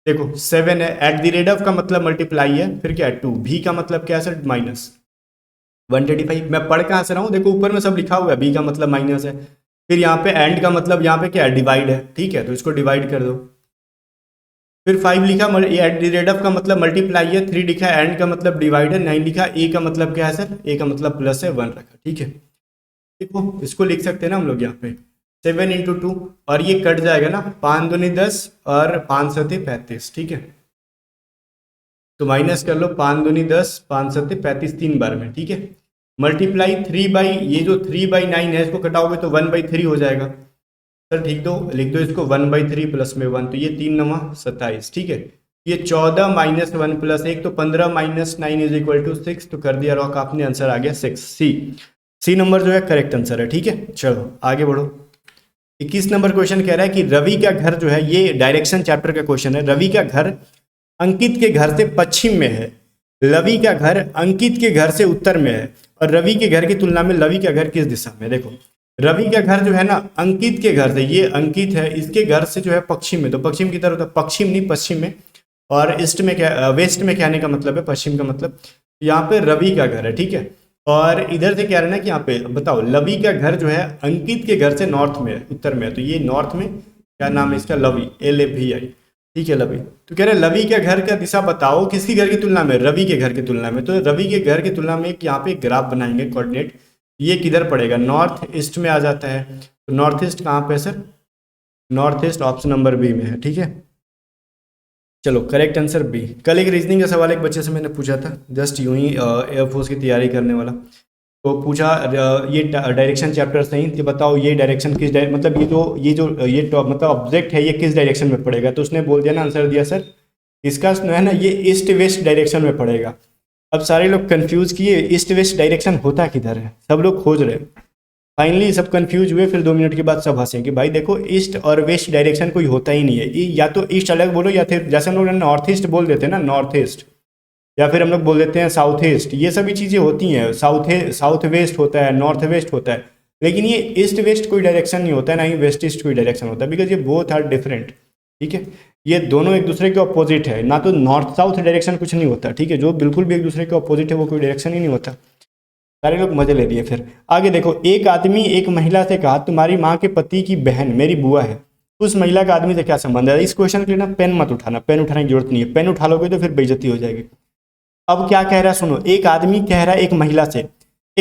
[SPEAKER 1] देखो 7 है, एट द रेट ऑफ का मतलब मल्टीप्लाई है, फिर क्या है 2, भी का मतलब क्या है सर माइनस 135। मैं पढ़ कहाँ से रहा हूँ, देखो ऊपर में सब लिखा हुआ है, बी का मतलब माइनस है, फिर यहाँ पे एंड का मतलब यहाँ पे क्या है डिवाइड है, ठीक है, तो इसको डिवाइड कर दो। फिर 5 लिखा एट द रेट ऑफ का मतलब मल्टीप्लाई है, 3 लिखा एंड का मतलब डिवाइड है, 9 लिखा ए का मतलब क्या है सर, ए का मतलब प्लस है, 1 रखा, ठीक है। देखो इसको लिख सकते हैं ना हम लोग यहाँ पे 7 इंटू 2, और ये कट जाएगा ना 5 दूनी 10 और 5 सत्ते 35, ठीक है। तो माइनस कर लो 5 दूनी 10 5 सत्ते 35 3 बार में, ठीक है। मल्टीप्लाई 3 बाई, ये जो 3/9 है इसको कटाओगे तो 1/3 हो जाएगा सर, ठीक। तो लिख दो इसको 1/3 प्लस में 1, तो ये 3 9 27, ठीक है। ये 14 माइनस 1 प्लस 1, तो 15 माइनस 9 इज इक्वल टू 6, तो कर दिया रॉक आपने, आंसर आ गया 6, सी नंबर जो है करेक्ट आंसर है, ठीक है। चलो आगे बढ़ो। 21 नंबर क्वेश्चन कह रहा है कि रवि का घर जो है, ये डायरेक्शन चैप्टर का क्वेश्चन है, रवि का घर अंकित के घर से पश्चिम में है, रवि का घर अंकित के घर से उत्तर में है, और रवि के घर की तुलना में लवि का घर किस दिशा में। देखो रवि का घर जो है ना अंकित के घर से, ये अंकित है, इसके घर से जो है पश्चिम में, तो पश्चिम की तरफ, पश्चिम नहीं पश्चिम में, और ईस्ट में क्या, वेस्ट में कहने का मतलब है, पश्चिम का मतलब यहाँ पे रवि का घर है, ठीक है। और इधर से क्या रहना है कि यहाँ पे बताओ लवि का घर जो है अंकित के घर से नॉर्थ में है, उत्तर में है, तो ये नॉर्थ में क्या नाम है इसका, लवि, LAVI, ठीक है लवि। तो कह रहे हैं लवि के घर का दिशा बताओ किसकी घर की तुलना में, रवि के घर की तुलना में। तो रवि के घर की तुलना में एक यहाँ पे ग्राफ बनाएंगे कोऑर्डिनेट, ये किधर पड़ेगा, नॉर्थ ईस्ट में आ जाता है, तो नॉर्थ ईस्ट कहाँ पे sir, north east option number B में है, ठीक है। चलो करेक्ट आंसर बी। कल एक रीजनिंग का सवाल एक बच्चे से मैंने पूछा था, जस्ट यूं ही एयरफोर्स की तैयारी करने वाला, तो पूछा ये डायरेक्शन चैप्टर से ही, बताओ ये डायरेक्शन किस मतलब ये मतलब ऑब्जेक्ट है ये किस डायरेक्शन में पड़ेगा, तो उसने बोल दिया ना, आंसर दिया सर इसका जो है ना ये ईस्ट वेस्ट डायरेक्शन में पड़ेगा। अब सारे लोग कंफ्यूज किए ईस्ट वेस्ट डायरेक्शन होता किधर है, सब लोग खोज रहे, फाइनली सब कंफ्यूज हुए, फिर 2 मिनट के बाद सब हंसे कि भाई देखो ईस्ट और वेस्ट डायरेक्शन कोई होता ही नहीं है, या तो ईस्ट अलग बोलो, या फिर जैसे हम लोग नॉर्थ ईस्ट बोल देते हैं ना, नॉर्थ ईस्ट, या फिर हम लोग बोल देते हैं साउथ ईस्ट, ये सभी चीज़ें होती हैं, साउथ वेस्ट होता है, नॉर्थ वेस्ट होता है, लेकिन ये ईस्ट वेस्ट कोई डायरेक्शन नहीं होता है, ना ही वेस्ट ईस्ट कोई डायरेक्शन होता है, बिकॉज ये बोथ आर डिफरेंट, ठीक है। ये दोनों एक दूसरे के अपोजिट है, ना तो नॉर्थ साउथ डायरेक्शन कुछ नहीं होता, ठीक है, जो बिल्कुल भी एक दूसरे के अपोजिट है वो कोई डायरेक्शन ही नहीं होता। सारे लोग मजे ले लिए। फिर आगे देखो, एक आदमी एक महिला से कहा तुम्हारी माँ के पति की बहन मेरी बुआ है, उस महिला का आदमी से क्या संबंध है। इस क्वेश्चन के लिए ना पेन मत उठाना, पेन उठाने की जरूरत नहीं है, पेन उठा लोगे तो फिर बेइज्जती हो जाएगी। अब क्या कह रहा है सुनो, एक आदमी कह रहा है एक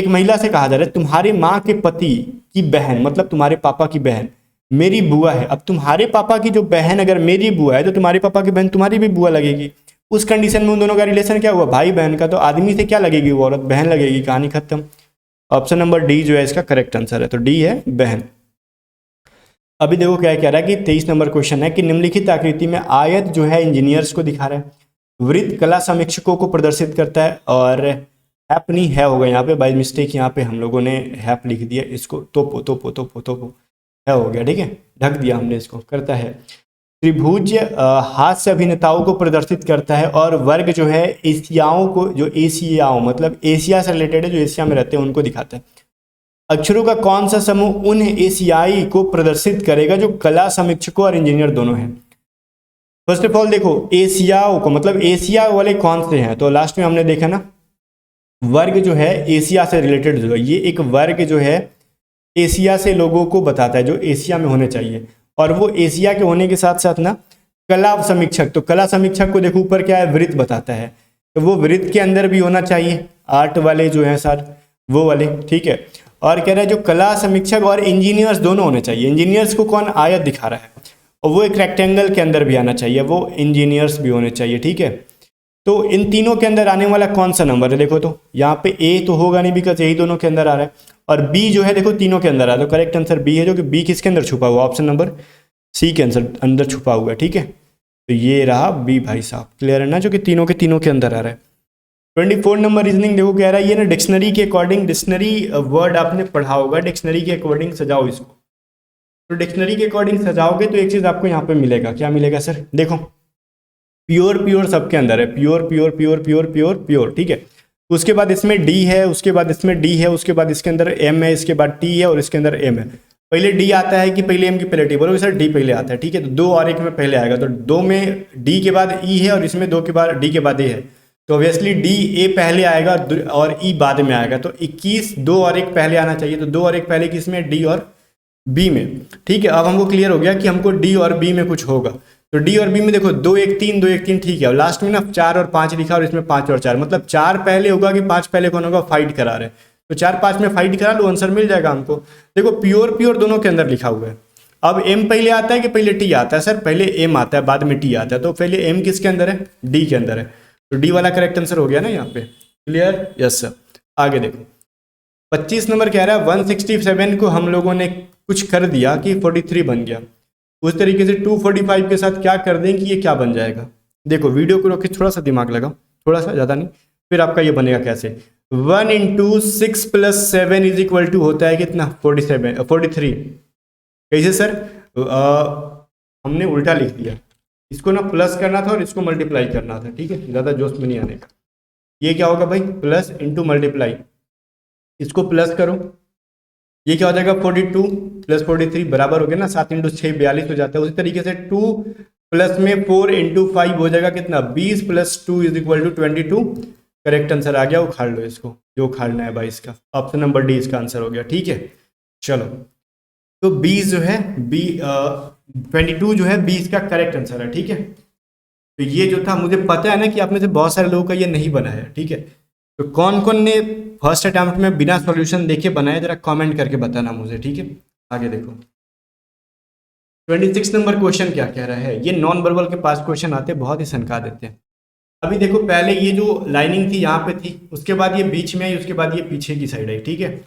[SPEAKER 1] महिला से कहा जा रहा है तुम्हारी माँ के पति की बहन, मतलब तुम्हारे पापा की बहन मेरी बुआ है। अब तुम्हारे पापा की जो बहन अगर मेरी बुआ है तो तुम्हारे पापा की बहन तुम्हारी भी बुआ लगेगी। उस कंडीशन में उन दोनों का रिलेशन क्या हुआ, भाई बहन का, तो आदमी से क्या लगेगी वो औरत, बहन लगेगी, कहानी खत्म। ऑप्शन नंबर डी जो है इसका करेक्ट आंसर है, तो डी है बहन। अभी देखो क्या कह रहा है कि 23 नंबर क्वेश्चन है कि निम्नलिखित आकृति में आयत जो है इंजीनियर्स को दिखा रहा है, वृत्त कला समीक्षकों को प्रदर्शित करता है, और हैप नहीं है होगा यहाँ पे बाय मिस्टेक, यहाँ पे हम लोगों ने हैप लिख दिया, इसको तोपो तोपो तोपो तोपो है हो गया, ठीक है, ढक दिया हमने इसको। करता है त्रिभुज हास्य अभिनेताओं को प्रदर्शित करता है, और वर्ग जो है एशियाओं को, जो एशियाओं मतलब एशिया से रिलेटेड है, जो एशिया में रहते हैं उनको दिखाता है। अक्षरों का कौन सा समूह उन एशियाई को प्रदर्शित करेगा जो कला समीक्षकों और इंजीनियर दोनों हैं। फर्स्ट ऑफ ऑल देखो एशियाओं को मतलब एशिया वाले कौन से हैं, तो लास्ट में हमने देखा ना वर्ग जो है एशिया से रिलेटेड जो है, ये एक वर्ग जो है एशिया से लोगों को बताता है जो एशिया में होने चाहिए, और वो एशिया के होने के साथ साथ ना कला समीक्षक, तो कला समीक्षक को देखो ऊपर क्या है वृत्त बताता है, तो वो वृत्त के अंदर भी होना चाहिए, आर्ट वाले जो हैं सर वो वाले, ठीक है। और कह रहा है जो कला समीक्षक और इंजीनियर्स दोनों होने चाहिए। इंजीनियर्स को कौन आयत दिखा रहा है, और वो एक रेक्टेंगल के अंदर भी आना चाहिए, वो इंजीनियर्स भी होने चाहिए, ठीक है। तो इन तीनों के अंदर आने वाला कौन सा नंबर है, देखो तो यहाँ पे ए तो होगा नहीं बिकॉज यही दोनों के अंदर आ रहा है, और बी जो है देखो तीनों के अंदर आ रहा है, तो करेक्ट आंसर बी है, जो कि बी किसके अंदर छुपा हुआ, ऑप्शन नंबर सी के आंसर अंदर छुपा हुआ है, ठीक है। तो ये रहा बी भाई साहब, क्लियर है ना, जो कि तीनों के अंदर आ रहा है। 24 नंबर रीजनिंग देखो कह रहा है ये ना डिक्शनरी के अकॉर्डिंग, डिक्शनरी वर्ड आपने पढ़ा होगा, डिक्शनरी के अकॉर्डिंग सजाओ इसको। तो डिक्शनरी के अकॉर्डिंग सजाओगे तो एक चीज़ आपको यहाँ पे मिलेगा, क्या मिलेगा सर, देखो प्योर प्योर सबके अंदर है, pure pure pure pure pure pure, ठीक है। उसके बाद इसमें डी है, उसके बाद इसमें डी है, उसके बाद इसके अंदर एम है, इसके बाद टी है, और इसके अंदर एम है। पहले डी आता है कि पहले एम की पहले टी, बोलोगे सर डी पहले आता है, ठीक है। तो 2 और 1 में पहले आएगा, तो 2 में डी के बाद ई है, और इसमें 2 के बाद डी के बाद ए है, तो ऑब्वियसली डी ए पहले आएगा और ई बाद में आएगा, तो 21 2 और 1 पहले आना चाहिए, तो 2 और 1 पहले किसमें, डी और बी में, ठीक है। अब हमको क्लियर हो गया कि हमको डी और बी में कुछ होगा, तो डी और बी में देखो 2 1 3 2 1 3, ठीक है। और लास्ट में ना 4 और 5 लिखा, और इसमें 5 और 4, मतलब 4 पहले होगा कि 5 पहले कौन होगा, फाइट करा रहे, तो 4 5 में फाइट करा लो, आंसर मिल जाएगा हमको। देखो प्योर प्योर दोनों के अंदर लिखा हुआ है। अब एम पहले आता है कि पहले टी आता है, सर पहले एम आता है बाद में टी आता है, तो पहले एम किसके अंदर है, डी के अंदर है, तो डी वाला करेक्ट आंसर हो गया ना यहाँ पे, क्लियर, यस सर। आगे देखो 25 नंबर कह रहा है 167 को हम लोगों ने कुछ कर दिया कि 43 बन गया, उस तरीके से 245 के साथ क्या कर दें कि ये क्या बन जाएगा। देखो वीडियो को रोक के थोड़ा सा दिमाग लगाओ, थोड़ा सा, ज़्यादा नहीं, फिर आपका ये बनेगा कैसे, 1 × 6 + 7 = होता है कितना, 43। कैसे सर, हमने उल्टा लिख दिया, इसको ना प्लस करना था और इसको मल्टीप्लाई करना था, ठीक है, ज़्यादा जोश में नहीं आने का। ये क्या होगा भाई, प्लस इंटू मल्टीप्लाई, इसको प्लस करो, ये क्या हो जाएगा 42 + 43 बराबर हो गया ना, 7 × 6 42 हो जाता है। उसी तरीके से 2 प्लस में 4 × 5 हो जाएगा कितना, 20 + 2 = 22। करेक्ट आंसर आ गया, उखाड़ लो इसको, जो उखाड़ना है भाई इसका, ऑप्शन नंबर डी इसका आंसर हो गया, ठीक है। चलो तो 20 जो है 22 जो है 20 का करेक्ट आंसर है, ठीक है। तो ये जो था, मुझे पता है ना कि आप में से बहुत सारे लोगों का ये नहीं बना है, ठीक है। तो कौन कौन ने फर्स्ट अटेम्प्ट में बिना सॉल्यूशन देखे बनाया, जरा कमेंट करके बताना मुझे, ठीक है। आगे देखो 26 नंबर क्वेश्चन क्या कह रहा है, ये नॉन वर्बल के पास क्वेश्चन आते हैं, बहुत ही सनका देते हैं। अभी देखो पहले ये जो लाइनिंग थी यहाँ पे थी, उसके बाद ये बीच में आई, उसके बाद ये पीछे की साइड आई, ठीक है,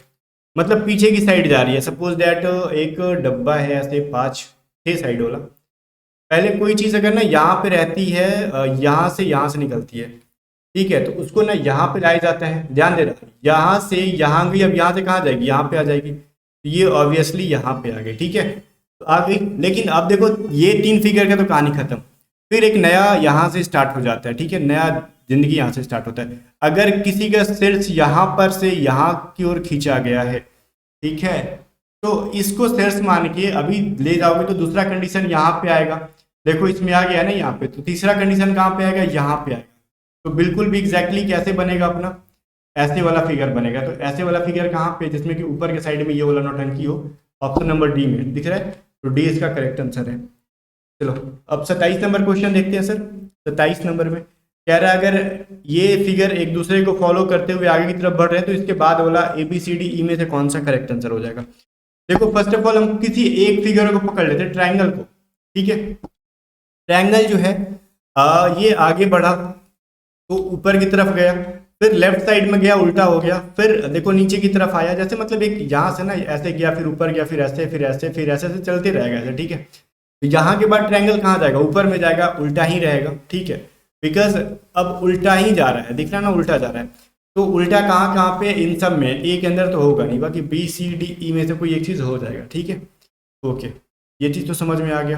[SPEAKER 1] मतलब पीछे की साइड जा रही है। सपोज दैट एक डब्बा है ऐसे 5-6 साइड वाला, पहले कोई चीज़ अगर ना यहाँ पे रहती है, यहाँ से निकलती है, ठीक है, तो उसको ना यहाँ पे लाया जाता है, ध्यान देना, यहाँ से यहाँ गई, अब यहाँ से कहाँ जाएगी, यहाँ पे आ जाएगी, तो ये ऑब्वियसली यहाँ पे आ गई, ठीक है, तो आ गई। लेकिन अब देखो ये 3 फिगर का तो कहानी खत्म, फिर एक नया यहाँ से स्टार्ट हो जाता है, ठीक है, नया जिंदगी यहाँ से स्टार्ट होता है। अगर किसी का शीर्ष यहाँ पर से यहाँ की ओर खींचा गया है, ठीक है, तो इसको शीर्ष मान के अभी ले जाओगे तो दूसरा कंडीशन यहाँ पे आएगा, देखो इसमें आ गया ना यहाँ पे, तो तीसरा कंडीशन कहाँ पे आएगा, यहाँ पे आएगा। तो बिल्कुल भी एग्जैक्टली कैसे बनेगा अपना, ऐसे वाला फिगर बनेगा। तो ऐसे वाला फिगर कहाँ पे, जिसमें कि ऊपर के साइड में ये वाला नौटंकी हो, ऑप्शन नंबर डी में दिख रहा है, तो डी इसका करेक्ट आंसर है। चलो अब 27 नंबर क्वेश्चन देखते हैं सर। 27 नंबर में कह रहा है अगर ये फिगर एक दूसरे को फॉलो करते हुए आगे की तरफ बढ़ रहे हैं तो इसके बाद वाला ABCDE में से कौन सा करेक्ट आंसर हो जाएगा। देखो फर्स्ट ऑफ ऑल हम किसी एक फिगर को पकड़ लेते हैं, ट्रायंगल को, ठीक है। ट्रायंगल जो है ये आगे बढ़ा तो ऊपर की तरफ गया, फिर लेफ्ट साइड में गया उल्टा हो गया, फिर देखो नीचे की तरफ आया, जैसे मतलब एक यहाँ से ना ऐसे गया, फिर ऊपर गया, फिर ऐसे फिर ऐसे फिर ऐसे से चलते रहेगा ऐसे, ठीक है। तो यहाँ के बाद ट्रायंगल कहाँ जाएगा, ऊपर में जाएगा, उल्टा ही रहेगा, ठीक है, बिकॉज अब उल्टा ही जा रहा है, दिख रहा है ना, उल्टा जा रहा है। तो उल्टा कहाँ कहाँ पे, इन सब में, ए के अंदर तो होगा नहीं, बाकी बी सी डी ई में से कोई एक चीज़ हो जाएगा, ठीक है। ओके, ये चीज़ तो समझ में आ गया।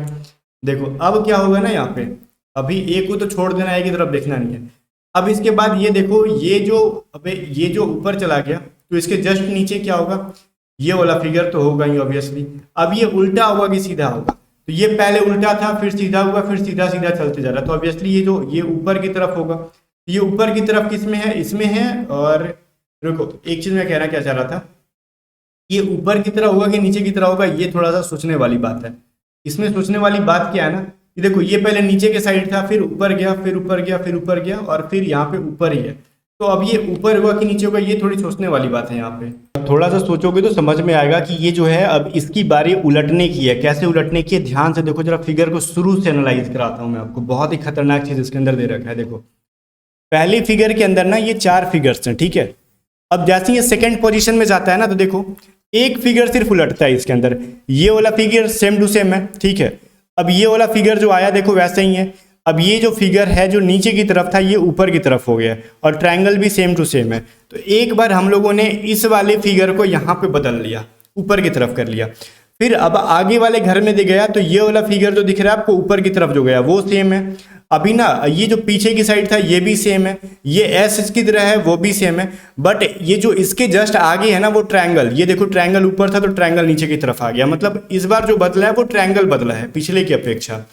[SPEAKER 1] देखो अब क्या होगा ना यहाँ पे, अभी ए को तो छोड़ देना, ए की तरफ देखना नहीं है। अब इसके बाद ये देखो, ये जो अबे ये जो ऊपर चला गया, तो इसके जस्ट नीचे क्या होगा, ये वाला फिगर तो होगा ही ऑब्वियसली। अब ये उल्टा होगा कि सीधा होगा, तो ये पहले उल्टा था, फिर सीधा हुआ, फिर सीधा सीधा चलते जा रहा, तो ऑब्वियसली ये जो ये ऊपर की तरफ होगा। ये ऊपर की तरफ किस में है, इसमें है। और रुको, एक चीज मैं कहना क्या चाह रहा था, ये ऊपर की तरह होगा कि नीचे की तरह होगा, ये थोड़ा सा सोचने वाली बात है। इसमें सोचने वाली बात क्या है ना, कि देखो ये पहले नीचे के साइड था, फिर ऊपर गया, फिर ऊपर गया, फिर ऊपर गया, और फिर यहाँ पे ऊपर ही है। तो अब ये ऊपर होगा कि नीचे होगा, ये थोड़ी सोचने वाली बात है यहाँ पे। थोड़ा सा सोचोगे तो समझ में आएगा कि ये जो है अब इसकी बारी उलटने की है। कैसे उलटने की है, ध्यान से देखो जरा, फिगर को शुरू से एनालाइज कराता हूँ मैं आपको। बहुत ही खतरनाक चीज इसके अंदर दे रखा है। देखो पहली फिगर के अंदर ना ये 4 फिगर्स हैं, ठीक है। अब जैसे ये सेकंड पोजीशन में जाता है ना, तो देखो एक फिगर सिर्फ उलटता है इसके अंदर, ये वाला फिगर सेम टू सेम है, ठीक है। अब ये वाला फिगर जो आया देखो वैसे ही है। अब ये जो फिगर है जो नीचे की तरफ था, ये ऊपर की तरफ हो गया, और ट्रायंगल भी सेम टू सेम है। तो एक बार हम लोगों ने इस वाले फिगर को यहाँ पे बदल लिया, ऊपर की तरफ कर लिया। फिर अब आगे वाले घर में दिख गया, तो ये वाला फिगर जो दिख रहा है आपको ऊपर की तरफ जो गया वो सेम है। अभी ना ये जो पीछे की साइड था ये भी सेम है, ये एस की तरह है वो भी सेम है। बट ये जो इसके जस्ट आगे है ना वो ट्रायंगल, ये देखो ट्रायंगल ऊपर था तो ट्रायंगल नीचे की तरफ आ गया। मतलब इस बार जो बदला है वो ट्रायंगल बदला है पिछले की अपेक्षा।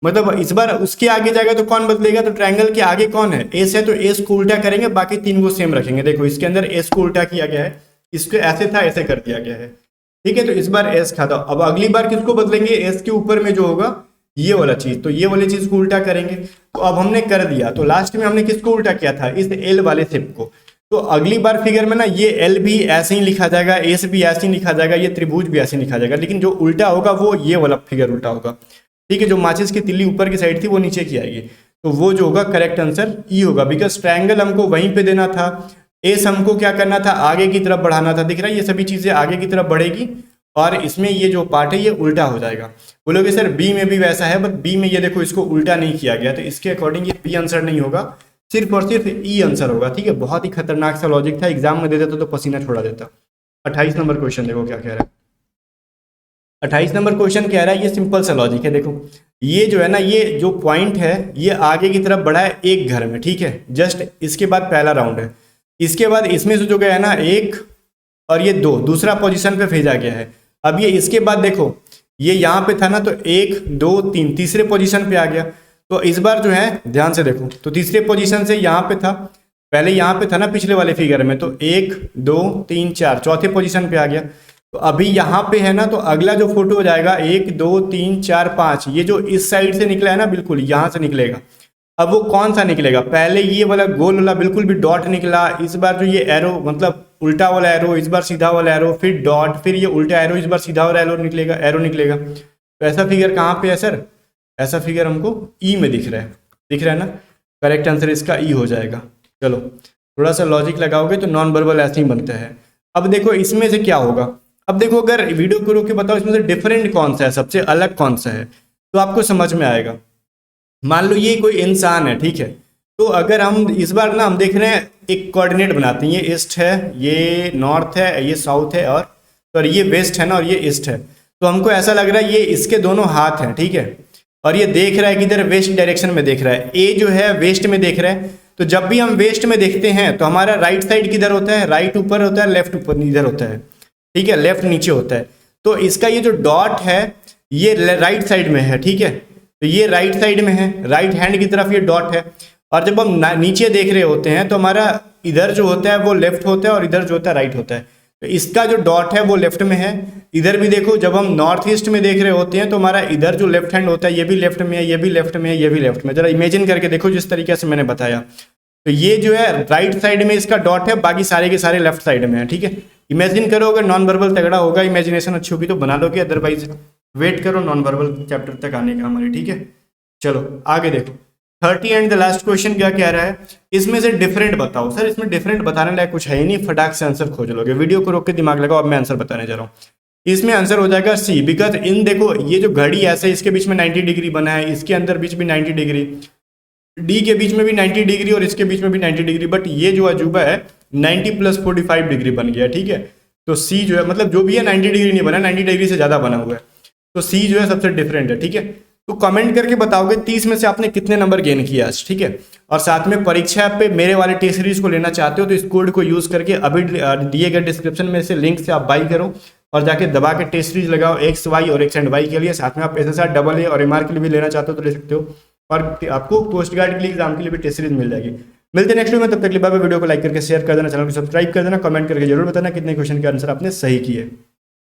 [SPEAKER 1] मतलब इस बार उसके आगे जाएगा तो कौन बदलेगा, तो ट्रायंगल के आगे कौन है, एस है, तो एस को उल्टा करेंगे, बाकी 3 को सेम रखेंगे। देखो इसके अंदर एस को उल्टा किया गया है, इसको ऐसे था ऐसे कर दिया गया है, ठीक है। तो इस बार एस खाता, अब अगली बार किसको बदलेंगे, एस के ऊपर में जो होगा ये वाला चीज, तो ये वाली चीज को उल्टा करेंगे। तो अब हमने कर दिया, तो लास्ट में हमने किसको उल्टा किया था, इस एल वाले शेप को। तो अगली बार फिगर में ना ये एल भी ऐसे ही लिखा जाएगा, एस भी ऐसे ही लिखा जाएगा, ये त्रिभुज भी ऐसे ही लिखा जाएगा, लेकिन जो उल्टा होगा वो ये वाला फिगर उल्टा होगा, ठीक है। जो माचिस की तिल्ली ऊपर की साइड थी वो नीचे की आएगी, तो वो जो होगा करेक्ट आंसर ई होगा। बिकॉज ट्रायंगल हमको वहीं पे देना था, एस हमको क्या करना था, आगे की तरफ बढ़ाना था। दिख रहा है ये सभी चीजें आगे की तरफ बढ़ेगी, और इसमें ये जो पार्ट है ये उल्टा हो जाएगा। बोलोगे सर बी में भी वैसा है, बट बी में ये देखो इसको उल्टा नहीं किया गया, तो इसके अकॉर्डिंग ये बी आंसर नहीं होगा, सिर्फ और सिर्फ ई आंसर होगा, ठीक है। बहुत ही खतरनाक सा लॉजिक था, एग्जाम में दे देता तो पसीना छोड़ा देता। 28 नंबर क्वेश्चन देखो क्या कह रहा है। 28 नंबर क्वेश्चन कह रहा है, ये सिंपल सा लॉजिक है। देखो ये जो है ना, ये जो पॉइंट है ये आगे की तरफ बढ़ा है एक घर में, ठीक है। जस्ट इसके बाद पहला राउंड है, इसके बाद इसमें से जो गया है ना 1 और ये 2 दूसरा पोजीशन पे भेजा गया है। अब ये इसके बाद देखो ये यहाँ पे था ना, तो 1 2 3 तीसरे पोजीशन पे आ गया। तो इस बार जो है ध्यान से देखो, तो तीसरे पोजीशन से यहाँ पे था, पहले यहाँ पे था ना पिछले वाले फिगर में, तो 1 2 3 4 चौथे पोजीशन पे आ गया। तो अभी यहाँ पे है ना, तो अगला जो फोटो हो जाएगा 1 2 3 4 5, ये जो इस साइड से निकला है ना, बिल्कुल यहाँ से निकलेगा। अब वो कौन सा निकलेगा, पहले ये वाला गोल वाला बिल्कुल भी डॉट निकला, इस बार जो ये एरो मतलब उल्टा वाला एरो, इस बार सीधा वाला एरो, फिर डॉट, फिर ये उल्टा एरो, इस बार सीधा वाला एरो निकलेगा, एरो निकलेगा। तो ऐसा फिगर कहाँ पे है सर, ऐसा फिगर हमको ई में दिख रहा है, दिख रहा है ना। करेक्ट आंसर इसका ई हो जाएगा। चलो थोड़ा सा लॉजिक लगाओगे तो नॉन वर्बल ऐसे ही बनता है। अब देखो इसमें से क्या होगा, अब देखो अगर वीडियो को रोक के बताओ इसमें से डिफरेंट कौन सा है, सबसे अलग कौन सा है, तो आपको समझ में आएगा। मान लो ये कोई इंसान है, ठीक है। तो अगर हम इस बार ना हम देख रहे हैं एक कोऑर्डिनेट बनाते हैं, ये ईस्ट है, ये नॉर्थ है, ये साउथ है, और ये वेस्ट है ना, और ये ईस्ट है। तो हमको ऐसा लग रहा है ये इसके दोनों हाथ हैं, ठीक है। और ये देख रहा है कि इधर वेस्ट डायरेक्शन में देख रहा है, ए जो है वेस्ट में देख रहा है। तो जब भी हम वेस्ट में देखते हैं तो हमारा राइट साइड किधर होता है, राइट ऊपर होता है, लेफ्ट ऊपर इधर होता है, ठीक है, लेफ्ट नीचे होता है। तो इसका ये जो डॉट है ये राइट साइड में है, ठीक है। तो ये राइट साइड में है, राइट हैंड की तरफ ये डॉट है। और जब हम नीचे देख रहे होते हैं तो हमारा इधर जो होता है वो लेफ्ट होता है, और इधर जो होता है राइट होता है। तो इसका जो डॉट है वो लेफ्ट में है। इधर भी देखो जब हम नॉर्थ ईस्ट में देख रहे होते हैं तो हमारा इधर जो लेफ्ट हैंड होता है ये भी लेफ्ट में है, ये भी लेफ्ट में है, ये भी लेफ्ट में। जरा इमेजिन करके देखो जिस तरीके से मैंने बताया। तो ये जो है राइट साइड में इसका डॉट है, बाकी सारे के सारे लेफ्ट साइड में है, ठीक है। इमेजिन करो, अगर नॉन वर्बल तगड़ा होगा, इमेजिनेशन अच्छी होगी तो बना लोगे, अदरवाइज वेट करो नॉन वर्बल चैप्टर तक आने का हमारे, ठीक है। चलो आगे देखो, 30 एंड द लास्ट क्वेश्चन क्या कह रहा है, इसमें से डिफरेंट बताओ। सर इसमें डिफरेंट बताने लायक कुछ है ही नहीं, फटाक से आंसर खोज लोगे। वीडियो को रोक के दिमाग लगाओ, अब मैं आंसर बताने जा रहा हूँ। इसमें आंसर हो जाएगा सी, बिकॉज इन देखो ये जो घड़ी ऐसे इसके बीच में 90 डिग्री बना है, इसके अंदर बीच में 90 डिग्री, डी के बीच में भी 90 डिग्री और इसके बीच में भी 90 डिग्री, बट ये जो अजूबा है 90 + 45 डिग्री बन गया, ठीक है। तो सी जो है मतलब जो भी है 90 डिग्री नहीं बना, 90 डिग्री से ज़्यादा बना हुआ है, तो सी जो है सबसे डिफरेंट है, ठीक है। तो कमेंट करके बताओगे 30 में से आपने कितने नंबर गेन किया आज, ठीक है। और साथ में परीक्षा पे मेरे वाले टेस्ट सीरीज को लेना चाहते हो तो इस कोड को यूज़ करके अभी दिए गए डिस्क्रिप्शन में से लिंक से आप बाई करो और जाके दबा के टेस्ट सीरीज लगाओ एक्स वाई और एक्स एंड वाई के लिए। साथ में आप SSR AA और MR के लिए भी लेना चाहते हो तो ले सकते हो, और आपको पोस्ट गार्ड के लिए एग्जाम के लिए भी टेस्ट सीरीज मिल जाएगी। मिलते हैं नेक्स्ट वीडियो में, तब तक के लिए बाय बाय। वीडियो को लाइक करके शेयर कर देना, चैनल को सब्सक्राइब कर देना, कमेंट करके जरूर बताना कितने क्वेश्चन के आंसर आपने सही किए।